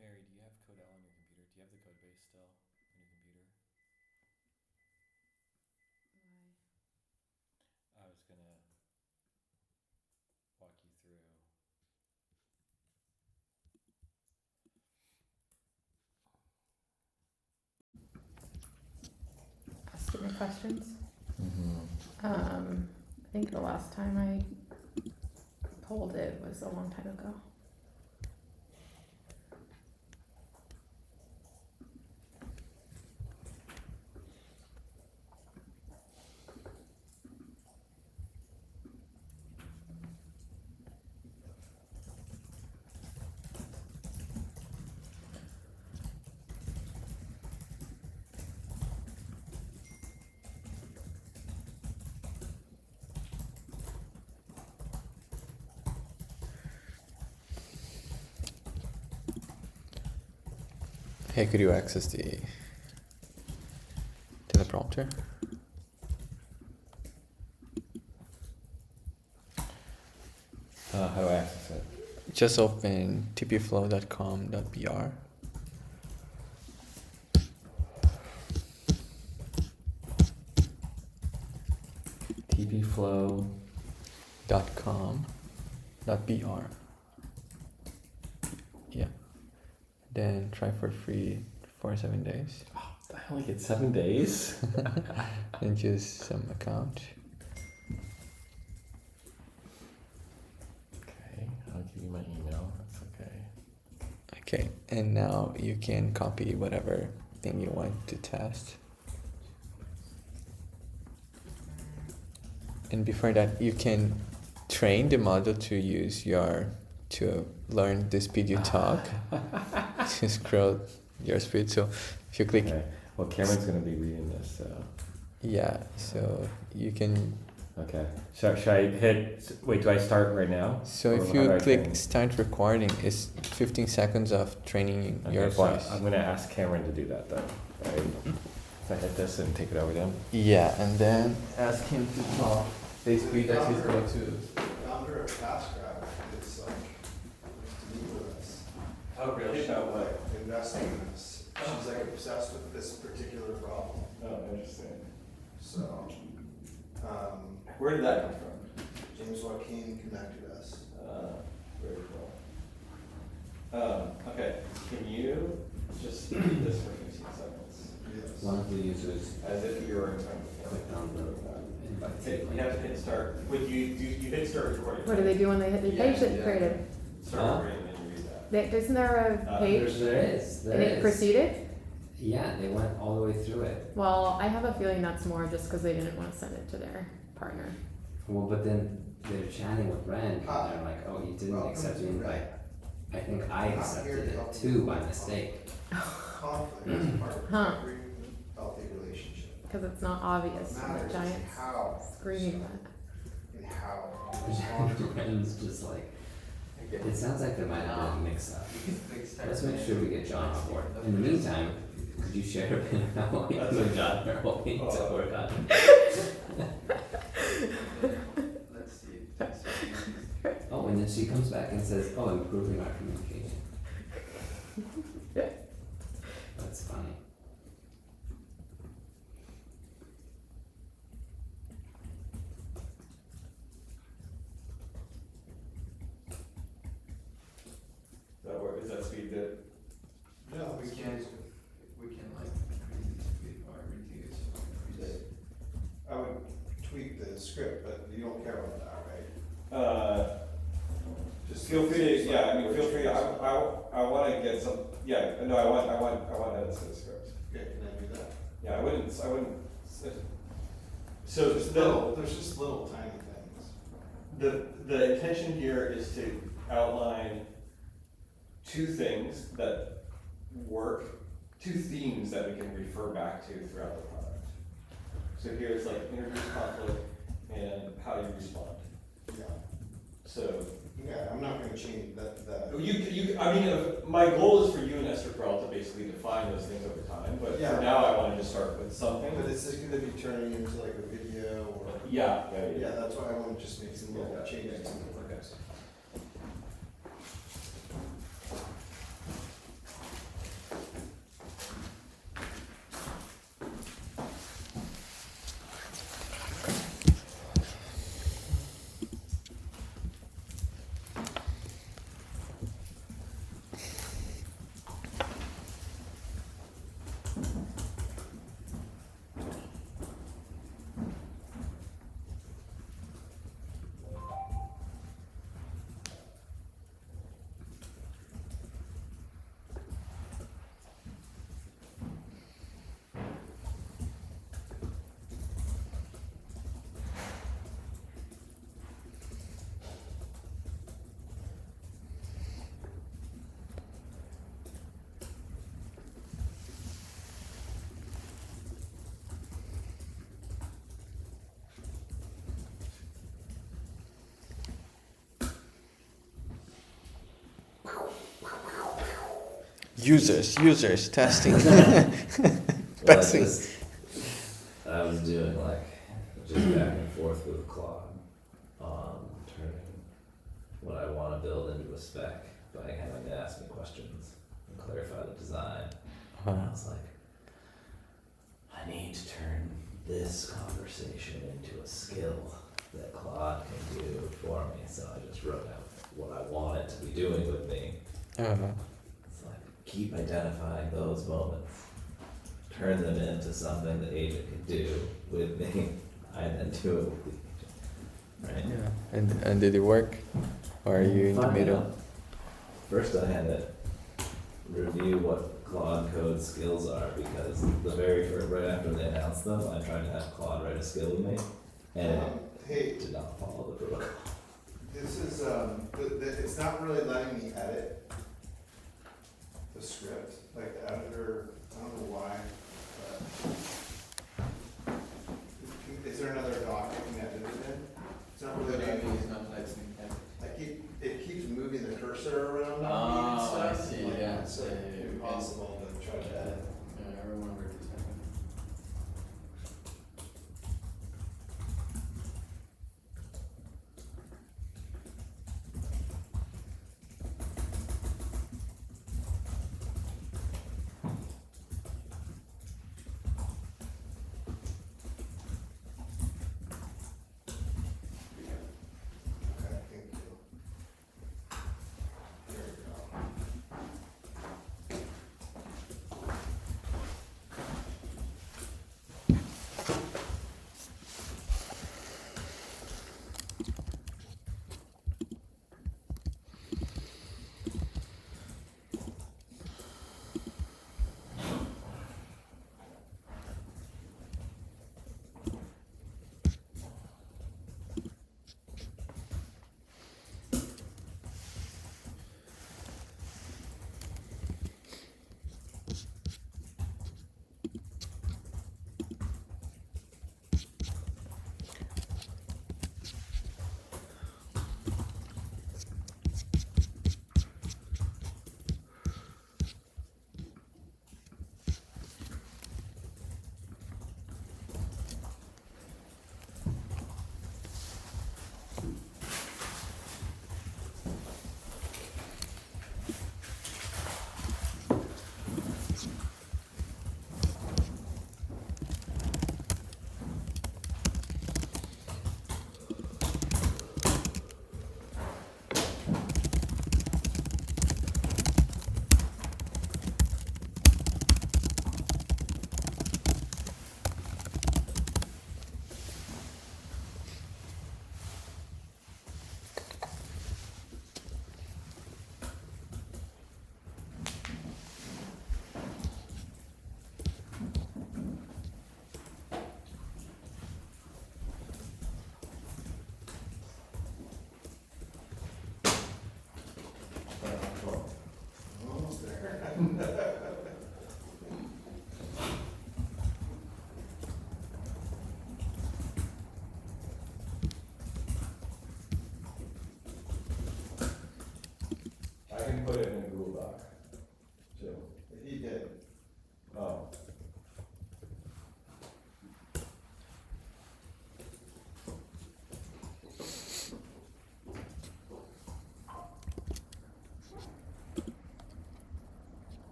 Mary, do you have Codel on your computer? Do you have the code base still on your computer? I was gonna walk you through. Asking me questions. Mm-hmm. I think the last time I pulled it was a long time ago. Hey, could you access the teleprompter? How do I access it? Just open tpflow.com.br. tpflow. .com.br. Yeah. Then try for free for 7 days. I only get 7 days. And just some account. Okay, I'll give you my email. That's okay. Okay, and now you can copy whatever thing you want to test. And before that, you can train the model to learn the speed you talk. To scroll your speed. So if you click, Okay. Well, Cameron's gonna be reading this, so. yeah, so you can. Okay. Should I hit? Wait, do I start right now? So Or if how do you I click train? start recording, it's 15 seconds of training your Okay, so voice. I'm gonna ask Cameron to do that then, right? So I hit this and take it over then. Yeah, and then ask him to talk the speed that he's going to. Founder of TaskRabbit, it's like, to meet with us, Oh, really? About what? investing in this. She's like obsessed with this particular problem, Oh, interesting. so, Where did that come from? James Joaquin connected us. Very cool. Okay, can you just read this for 15 seconds? Yes. One of the users As if you were in time. clicked on the invite. You have to hit start. Would you hit start recording? What do they do when they hit the page that you created? Start recording and then you read that. Isn't there a page? There And it is. proceeded? Yeah, they went all the way through it. Well, I have a feeling that's more just because they didn't want to send it to their partner. Well, but then they're chatting with Ren, and they're like, "Oh, you didn't accept the invite." I think I accepted it too by mistake. Conflict is part of Huh. every healthy relationship. Because it's not obvious What on the matters giant is how, screen. and how you respond to it. Ren's just like, it sounds like there might have been a mix-up. Let's make sure we get John on board. In the meantime, could you share a bit of how you and John are hoping to work on it? Let's see. Oh, and then she comes back and says, "Oh, improving our communication." That's funny. Is that speed good? Yeah, we can, We can like increase the speed or reduce. I would tweak the script, but you don't care about that, right? Just Feel free to, yeah, I mean, like feel free, what I wanna get some, yeah, no, I want edits to the script. Okay, can I do that? Yeah, I wouldn't, so There's just little tiny things. the intention here is to outline two things that work, two themes that we can refer back to throughout the product. So here's like introduce conflict and how you respond. Yeah. So, Yeah, I'm not gonna change that, I mean, my goal is for you and Esther Perel to basically define those things over time, but Yeah. for now I wanted to start with something. but is this gonna be turning into like a video or? Yeah. Yeah, that's why I wanna just make some little Yeah. changes. Okay. Users testing. Well, Passing. I was doing like just back and forth with Claude on turning what I want to build into a spec by having to ask me questions and clarify the design. And I was like, I need to turn this conversation into a skill that Claude can do for me. So I just wrote out what I want it to be doing with me. Uh-huh. It's like, keep identifying those moments, turn them into something the agent can do with me. I then do it with the agent, right? Yeah. And did it work? Or are you in the Fuck middle? no. First, I had to review what Claude Code skills are because the very first, right after they announced them, I tried to have Claude write a skill with me, and Hey, it did not follow the protocol. this is, it's not really letting me edit the script, like the editor, I don't know why, but. Is there another doc I can edit it in? It's not really letting me. It keeps moving the cursor around on me and stuff. I see, like, yeah. It's impossible to try to edit. Yeah, I remember this happened.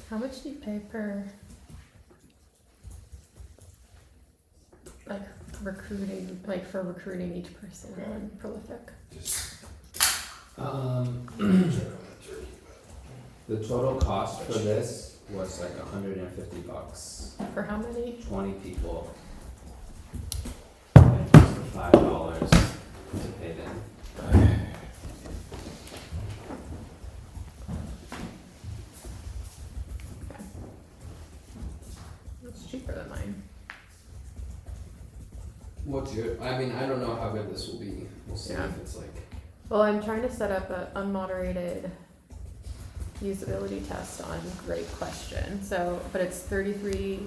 How much do you pay per like recruiting, like for recruiting each person on Prolific? The total cost for this was like $150. For how many? 20 people. And just for $5 to pay them. It's cheaper than mine. What's your? I mean, I don't know how good this will be. We'll see Yeah. if it's like. Well, I'm trying to set up an unmoderated usability test on Great Question. So, but it's 33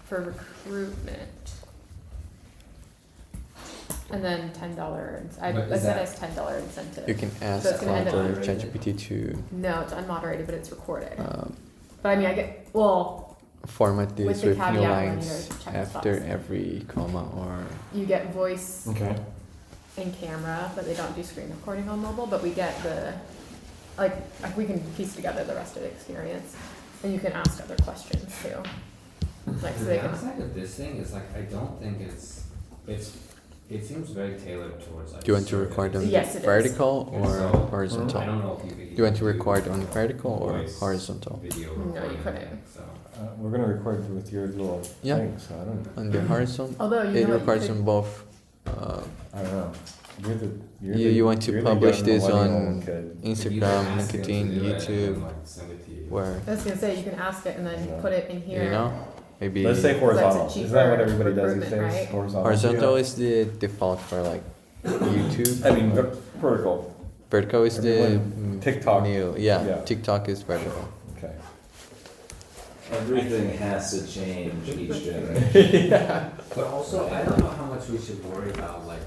for recruitment. And then $10. I But is said that- it's $10 incentive. You can ask So it's gonna end up Claude or moderated. ChatGPT to No, it's unmoderated, but it's recorded. um, But I mean, I get, well, format With this the with new caveat when lines you're checking after spots. every comma or you get voice Okay. and camera, but they don't do screen recording on mobile, but we get the, like, we can piece together the rest of the experience. And you can ask other questions too. Like, so The they can, downside of this thing is like I don't think it seems very tailored towards like. do you want to record on Yes, it is. vertical or So, horizontal? I don't know if you could. Do you want to even record on vertical or voice, horizontal? Video No, you recording, couldn't. So. We're gonna record with your little Yeah. thing, so I don't, On the horizontal, although you it know, records you could, on both. I don't know. You want to publish this on Kid. If you Instagram, ask him to LinkedIn, do it and YouTube, then, like, send it to you. where I was gonna say, you can ask it and then Yeah. put it in here. you know, maybe Let's say horizontal. That's a Isn't that what cheaper everybody does these recruitment, days? right? Horizontal. horizontal is the default for like YouTube. I mean, vertical. Vertical is the Everyone- TikTok. new. Yeah. TikTok is vertical. Okay. Everything has to change each generation. But also, I don't know how much we should worry about, like,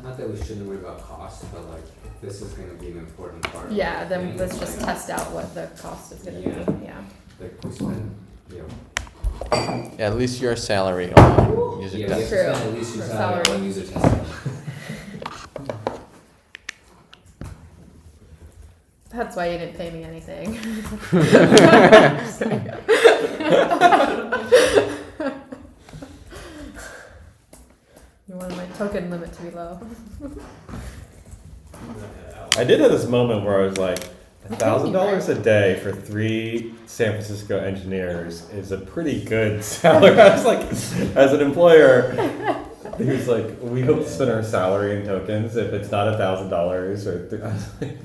not that we shouldn't worry about cost, but like, if this is gonna be an important part of Yeah, the then thing, let's just like, test out what the cost is gonna Yeah. be, yeah. Like, we spend, you know. Yeah, at least your salary on user Yeah, we have test. to True. spend at least your For salary salary. on user testing. That's why you didn't pay me anything. You wanted my token limit to be low. I did have this moment where I was like, $1,000 a day for 3 San Francisco engineers is a pretty good salary. I was like, as an employer, he was like, we hope to spend our salary in tokens if it's not $1,000 or. I was like,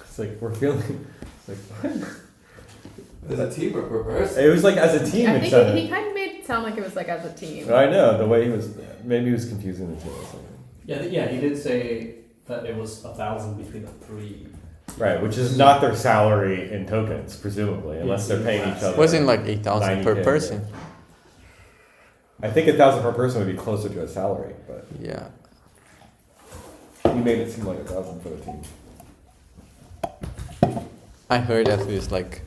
it's like we're feeling. It's like what? As a team or per person? It was like as a team. I it think sounded- he kind of made it sound like it was like as a team. I know the way he was. Maybe he was confusing the two or something. Yeah, he did say that it was 1,000 between the 3. Right, which is not their salary in tokens, presumably, unless they're paying each other. Wasn't like 8,000 per 90K. person. I think 1,000 per person would be closer to a salary, but Yeah. you made it seem like 1,000 for the team. I heard at least like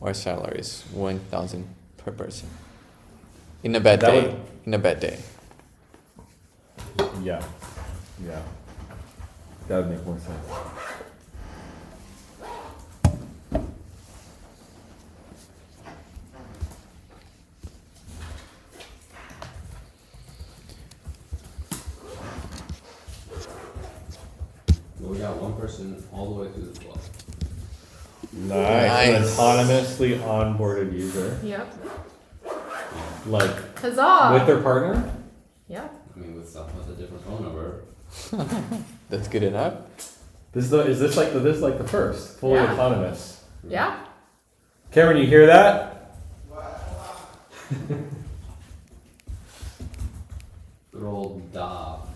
our salary is 1,000 per person. In a bad That day. would- In a bad day. Yeah, yeah, that would make more sense. Well, we got one person all the way through the flow. Nice. An Nice. autonomously onboarded user, Yep. like Huzzah! with their partner. Yep. I mean, with a different phone number. That's good enough. Is this like the first fully Yeah. autonomous? Yeah. Cameron, you hear that? Good old Dob.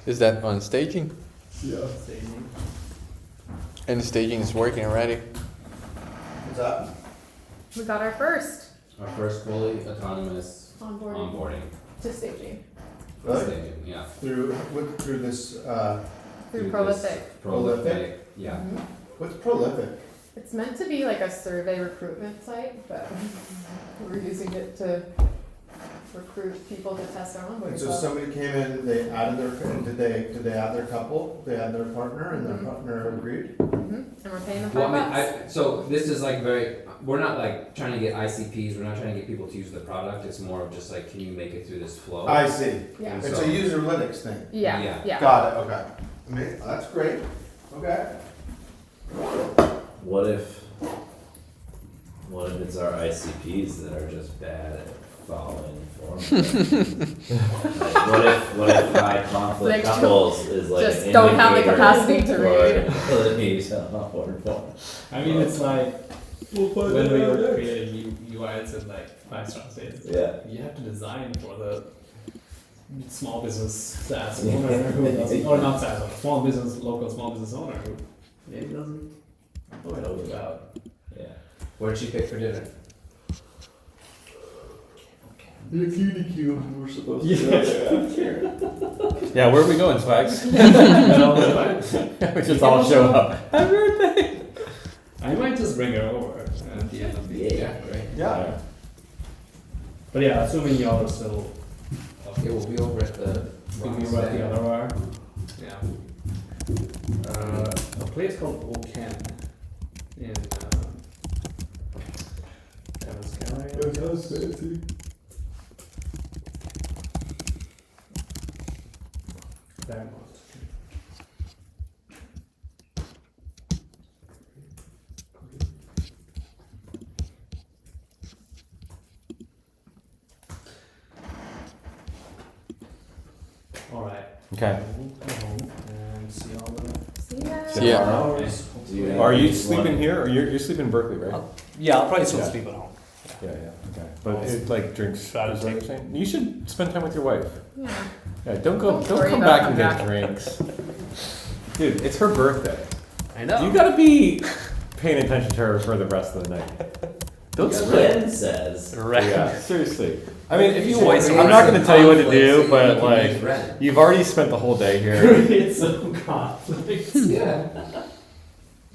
Is that on staging? Yeah. And the staging is working already. What's up? We got our first Our first fully autonomous onboarding onboarding. to staging Really? Staging, yeah. Through this, through this Prolific. Prolific, yeah. Mhm. what's prolific? It's meant to be like a survey recruitment site, but we're using it to recruit people to test our onboarding. And so somebody came in, they added did they add their couple? They add their partner and their partner agreed? And we're paying them Well, $5. so this is like we're not like trying to get ICPs, we're not trying to get people to use the product, it's more of just like, can you make it through this flow? I see. Yeah. It's a user Linux thing. Yeah, yeah. Got it, okay. I mean, that's great. Okay. What if it's our ICPs that are just bad at following forms? Like, what if high conflict Like, couples is like just an don't have the indicator capacity to for read. ability to onboard forms? I mean, it's like when we were creating UIs in like 5-star states. Yeah. You have to design for the small business SaaS owner who doesn't, or not SaaS owner, local small business owner who maybe doesn't know about. Yeah. What'd you pick for dinner? The cutie cube we're supposed to Yeah, where are we going, Swags? We just all show up. Happy birthday! I might just bring her over at the end of the day. Yeah, great. Yeah. But yeah, assuming y'all are still Okay, we'll be over at the. thinking about the other bar. Yeah. A place called Oken in Evans County. That sounds fancy. Vermont. All right. Okay. We'll go home and see all the See ya. See ya. flowers. Do you have Are you one- sleeping here, or you're sleeping in Berkeley, right? Yeah, I'll probably still Yeah. sleep at home. Yeah, okay. But it like drinks. Try to is that what you're saying? You should spend time with your wife. Yeah. Yeah, don't Don't worry come about back and coming get drinks. Dude, it's her birthday. I know. You gotta be paying attention to her for the rest of the night. Don't Because split. Ren says. Yeah, seriously. I mean, if you So want, it's I'm not gonna tell you what to do, conflicts but that you can like, use Ren. you've already spent the whole day here. It's some conflicts. Yeah.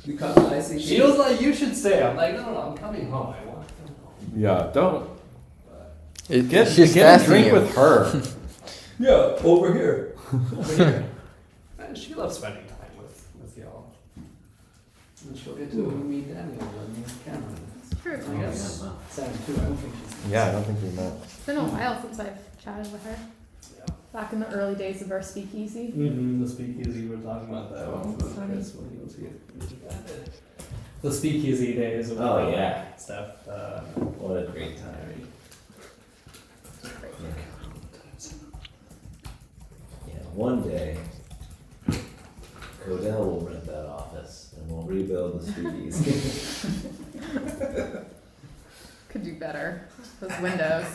You come to ICP. She was like, "You should stay." I'm like, "No, I'm coming home. I want to come home." Yeah, don't She's get a asking drink you. with her. Yeah, over here. Over here. And she loves spending time with y'all. And she'll get to meet Daniel and Cameron. It's true. Oh, I guess Sam too. I don't think she's. Yeah, I don't think we met. It's been a while since I've chatted with her. Yeah. Back in the early days of our speakeasy. Mm-hmm. The speakeasy, we were talking about that one. That's funny. Chris when he was here. The speakeasy days of Oh, yeah. stuff. What a great time. Yeah, one day, Codell will rent that office and we'll rebuild the speakeasy. Could do better. Those windows.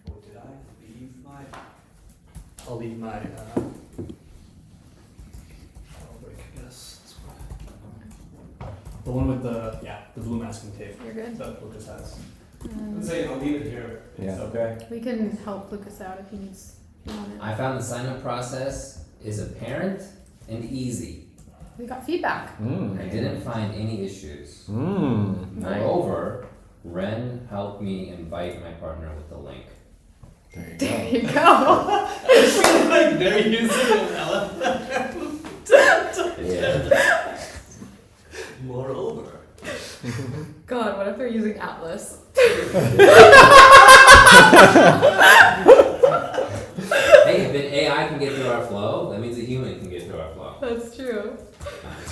Oh, did I leave my? I'll leave my. Break, I guess. The one with the blue masking tape You're good. that Lucas has. Um, Let's say I'll leave it here. Yeah. It's okay. we can help Lucas out if he needs. If you want it. I found the sign up process is apparent and easy. We got feedback. I didn't find any issues. Mmm. Moreover, Ren helped me invite my partner with the link. There you There go. you go. Like they're using an elephant. Yeah. Moreover. God, what if they're using Atlas? Hey, if an AI can get through our flow, that means a human can get through our flow. That's true.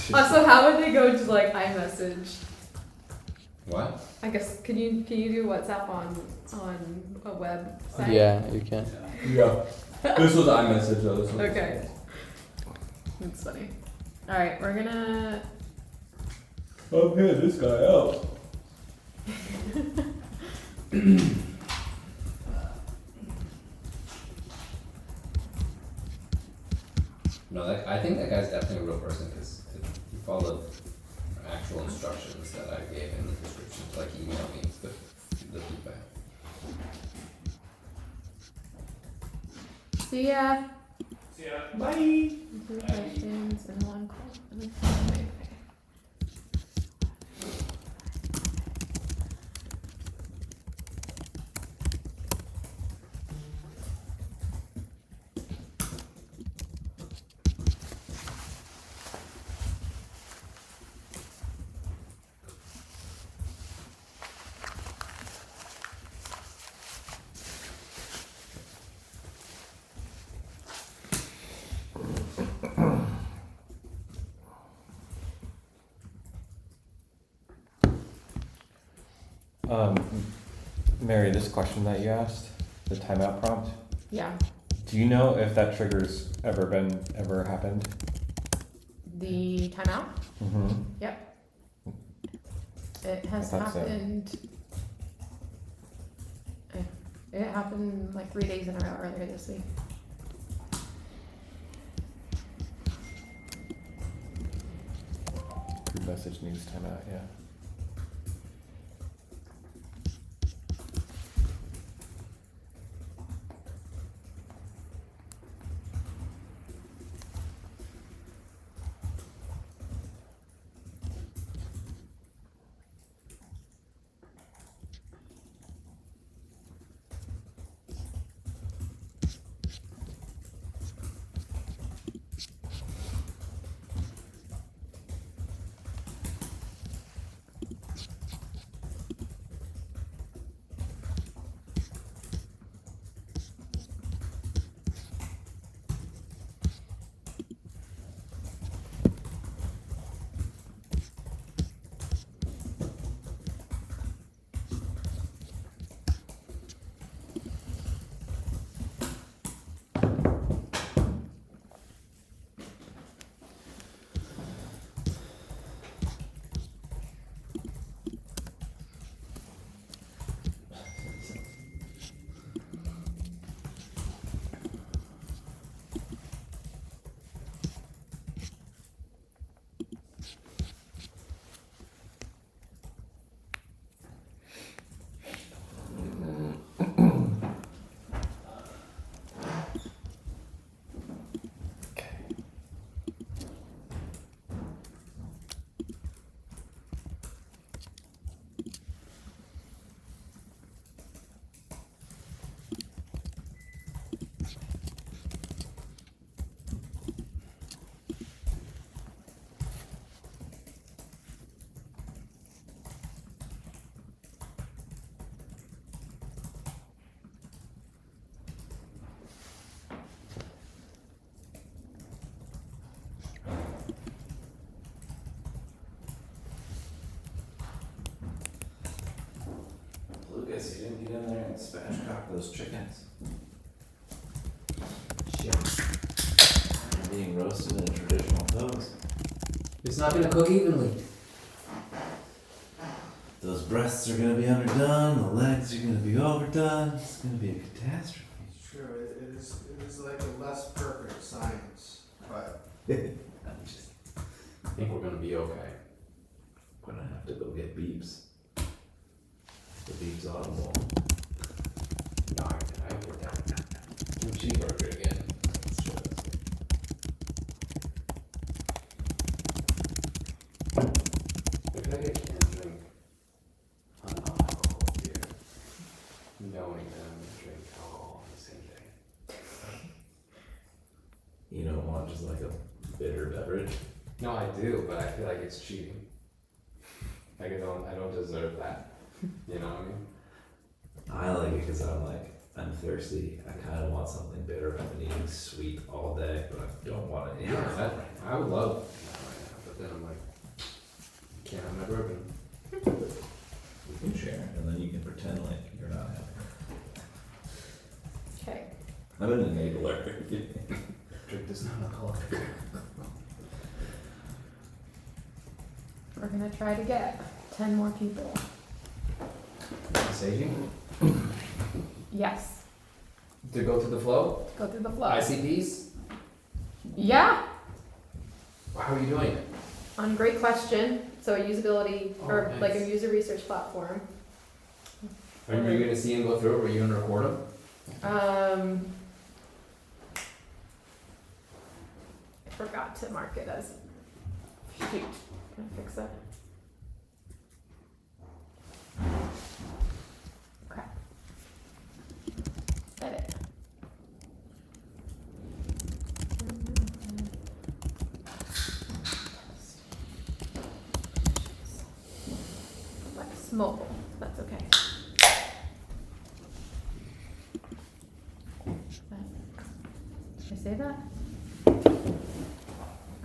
So how would they go to like iMessage? What? I guess can you do WhatsApp on a website? Yeah, you can. Yeah. This was iMessage though. This was Okay. That's funny. All right, we're gonna. I'm here, this guy out. No, I think that guy's definitely a real person because he followed actual instructions that I gave in the description to like email me the feedback. See ya. See ya. Bye. 2 questions and 1 call. Mary, this question that you asked, the timeout prompt, Yeah, do you know if that trigger's ever happened? the timeout, Mm-hmm. it has I thought so. happened. It happened like 3 days in a row earlier this week. Group message needs timeout, yeah. Lucas, you didn't get in there and spatchcock those chickens. Shit. They're being roasted in a traditional pose. It's not gonna cook evenly. Those breasts are gonna be underdone, the legs are gonna be overdone, it's gonna be a catastrophe. It's true, it is like a less perfect science, but I think we're gonna be okay. Gonna have to go get beeps. The beeps audible. No, I worked out. I'm cheeseburger again. That's true. I feel like I can't drink non-alcoholic beer, knowing that I'm gonna drink alcohol on the same day. You don't want just like a bitter beverage? No, I do, but I feel like it's cheating. Like I don't deserve that. You know what I mean? I like it because I'm thirsty. I kind of want something bitter. I've been eating sweet all day, but I don't want any alcohol. I would love that right now, but then I'm like, can't have my bourbon. We can share, and then you can pretend like you're not having it. Okay. I'm an enabler. Drink this non-alcoholic. We're gonna try to get 10 more people. Saging? Yes, To go through the flow? go through the flow. ICPs? Yeah, How are you doing it? on great question. So a usability, Oh, or like a nice. user research platform. Are you gonna see him go through it? Were you gonna record him? I forgot to mark it as, shoot, can I fix that? Okay. Edit. That's mobile, that's okay. Did I say that?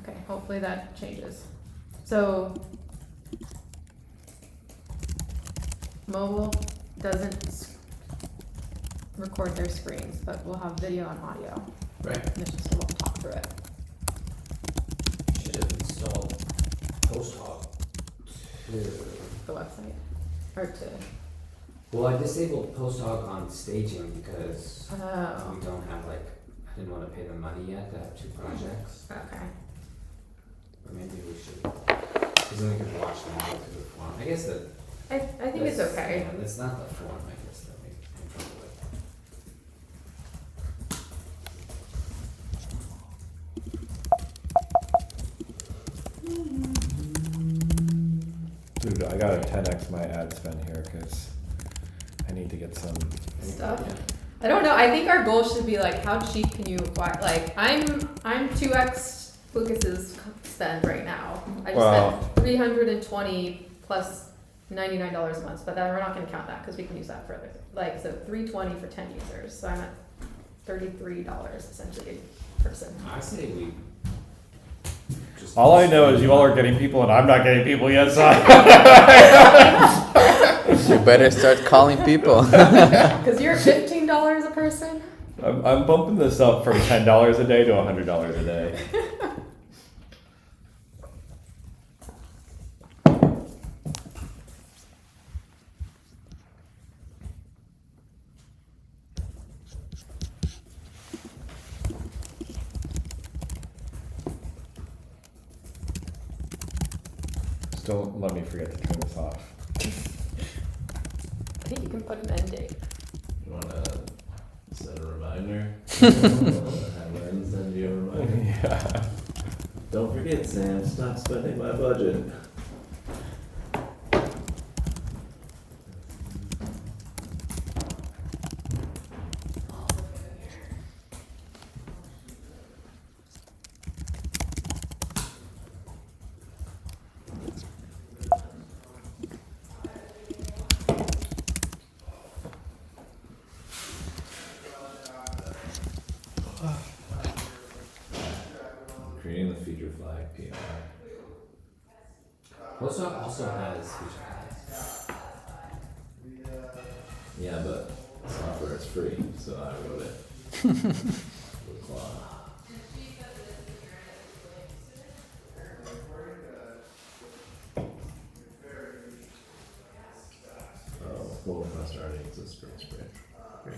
Okay, hopefully that changes. So mobile doesn't record their screens, but we'll have video and audio. Right. And it's just a little talk through it. Should have installed Post Hog to. The website. Or to, Well, I disabled post hog on staging because oh, we don't have like, I didn't want to pay the money yet to have 2 projects. okay. Or maybe we should, because then we could watch them go through the form. I guess that. I think it's that's- okay. Yeah, that's not the form, I guess, that we in trouble with. Dude, I gotta 10x my ad spend here because I need to get some. Stuff. Yeah. I don't know. I think our goal should be like, how cheap can you acquire? Like, I'm 2x Lucas's spend right now. I just Well- spent 320 plus $99 a month, but then we're not going to count that because we can use that further. Like, so 320 for 10 users. So I'm at $33 essentially a person. I say we just. All I know is you all are getting people and I'm not getting people yet, so. You better start calling people. Because you're $15 a person. I'm bumping this up from $10 a day to $100 a day. Just don't let me forget to turn this off. I think you can put an end date. You wanna set a reminder? Have Lynn send you a reminder? Yeah. Don't forget, Sam, stop spending my budget. Creating the feature flag PR. Post hog also has feature flags. Yeah, but software is free, so I wrote it. With Claude. Oh, pull request already exists for Spring. Great.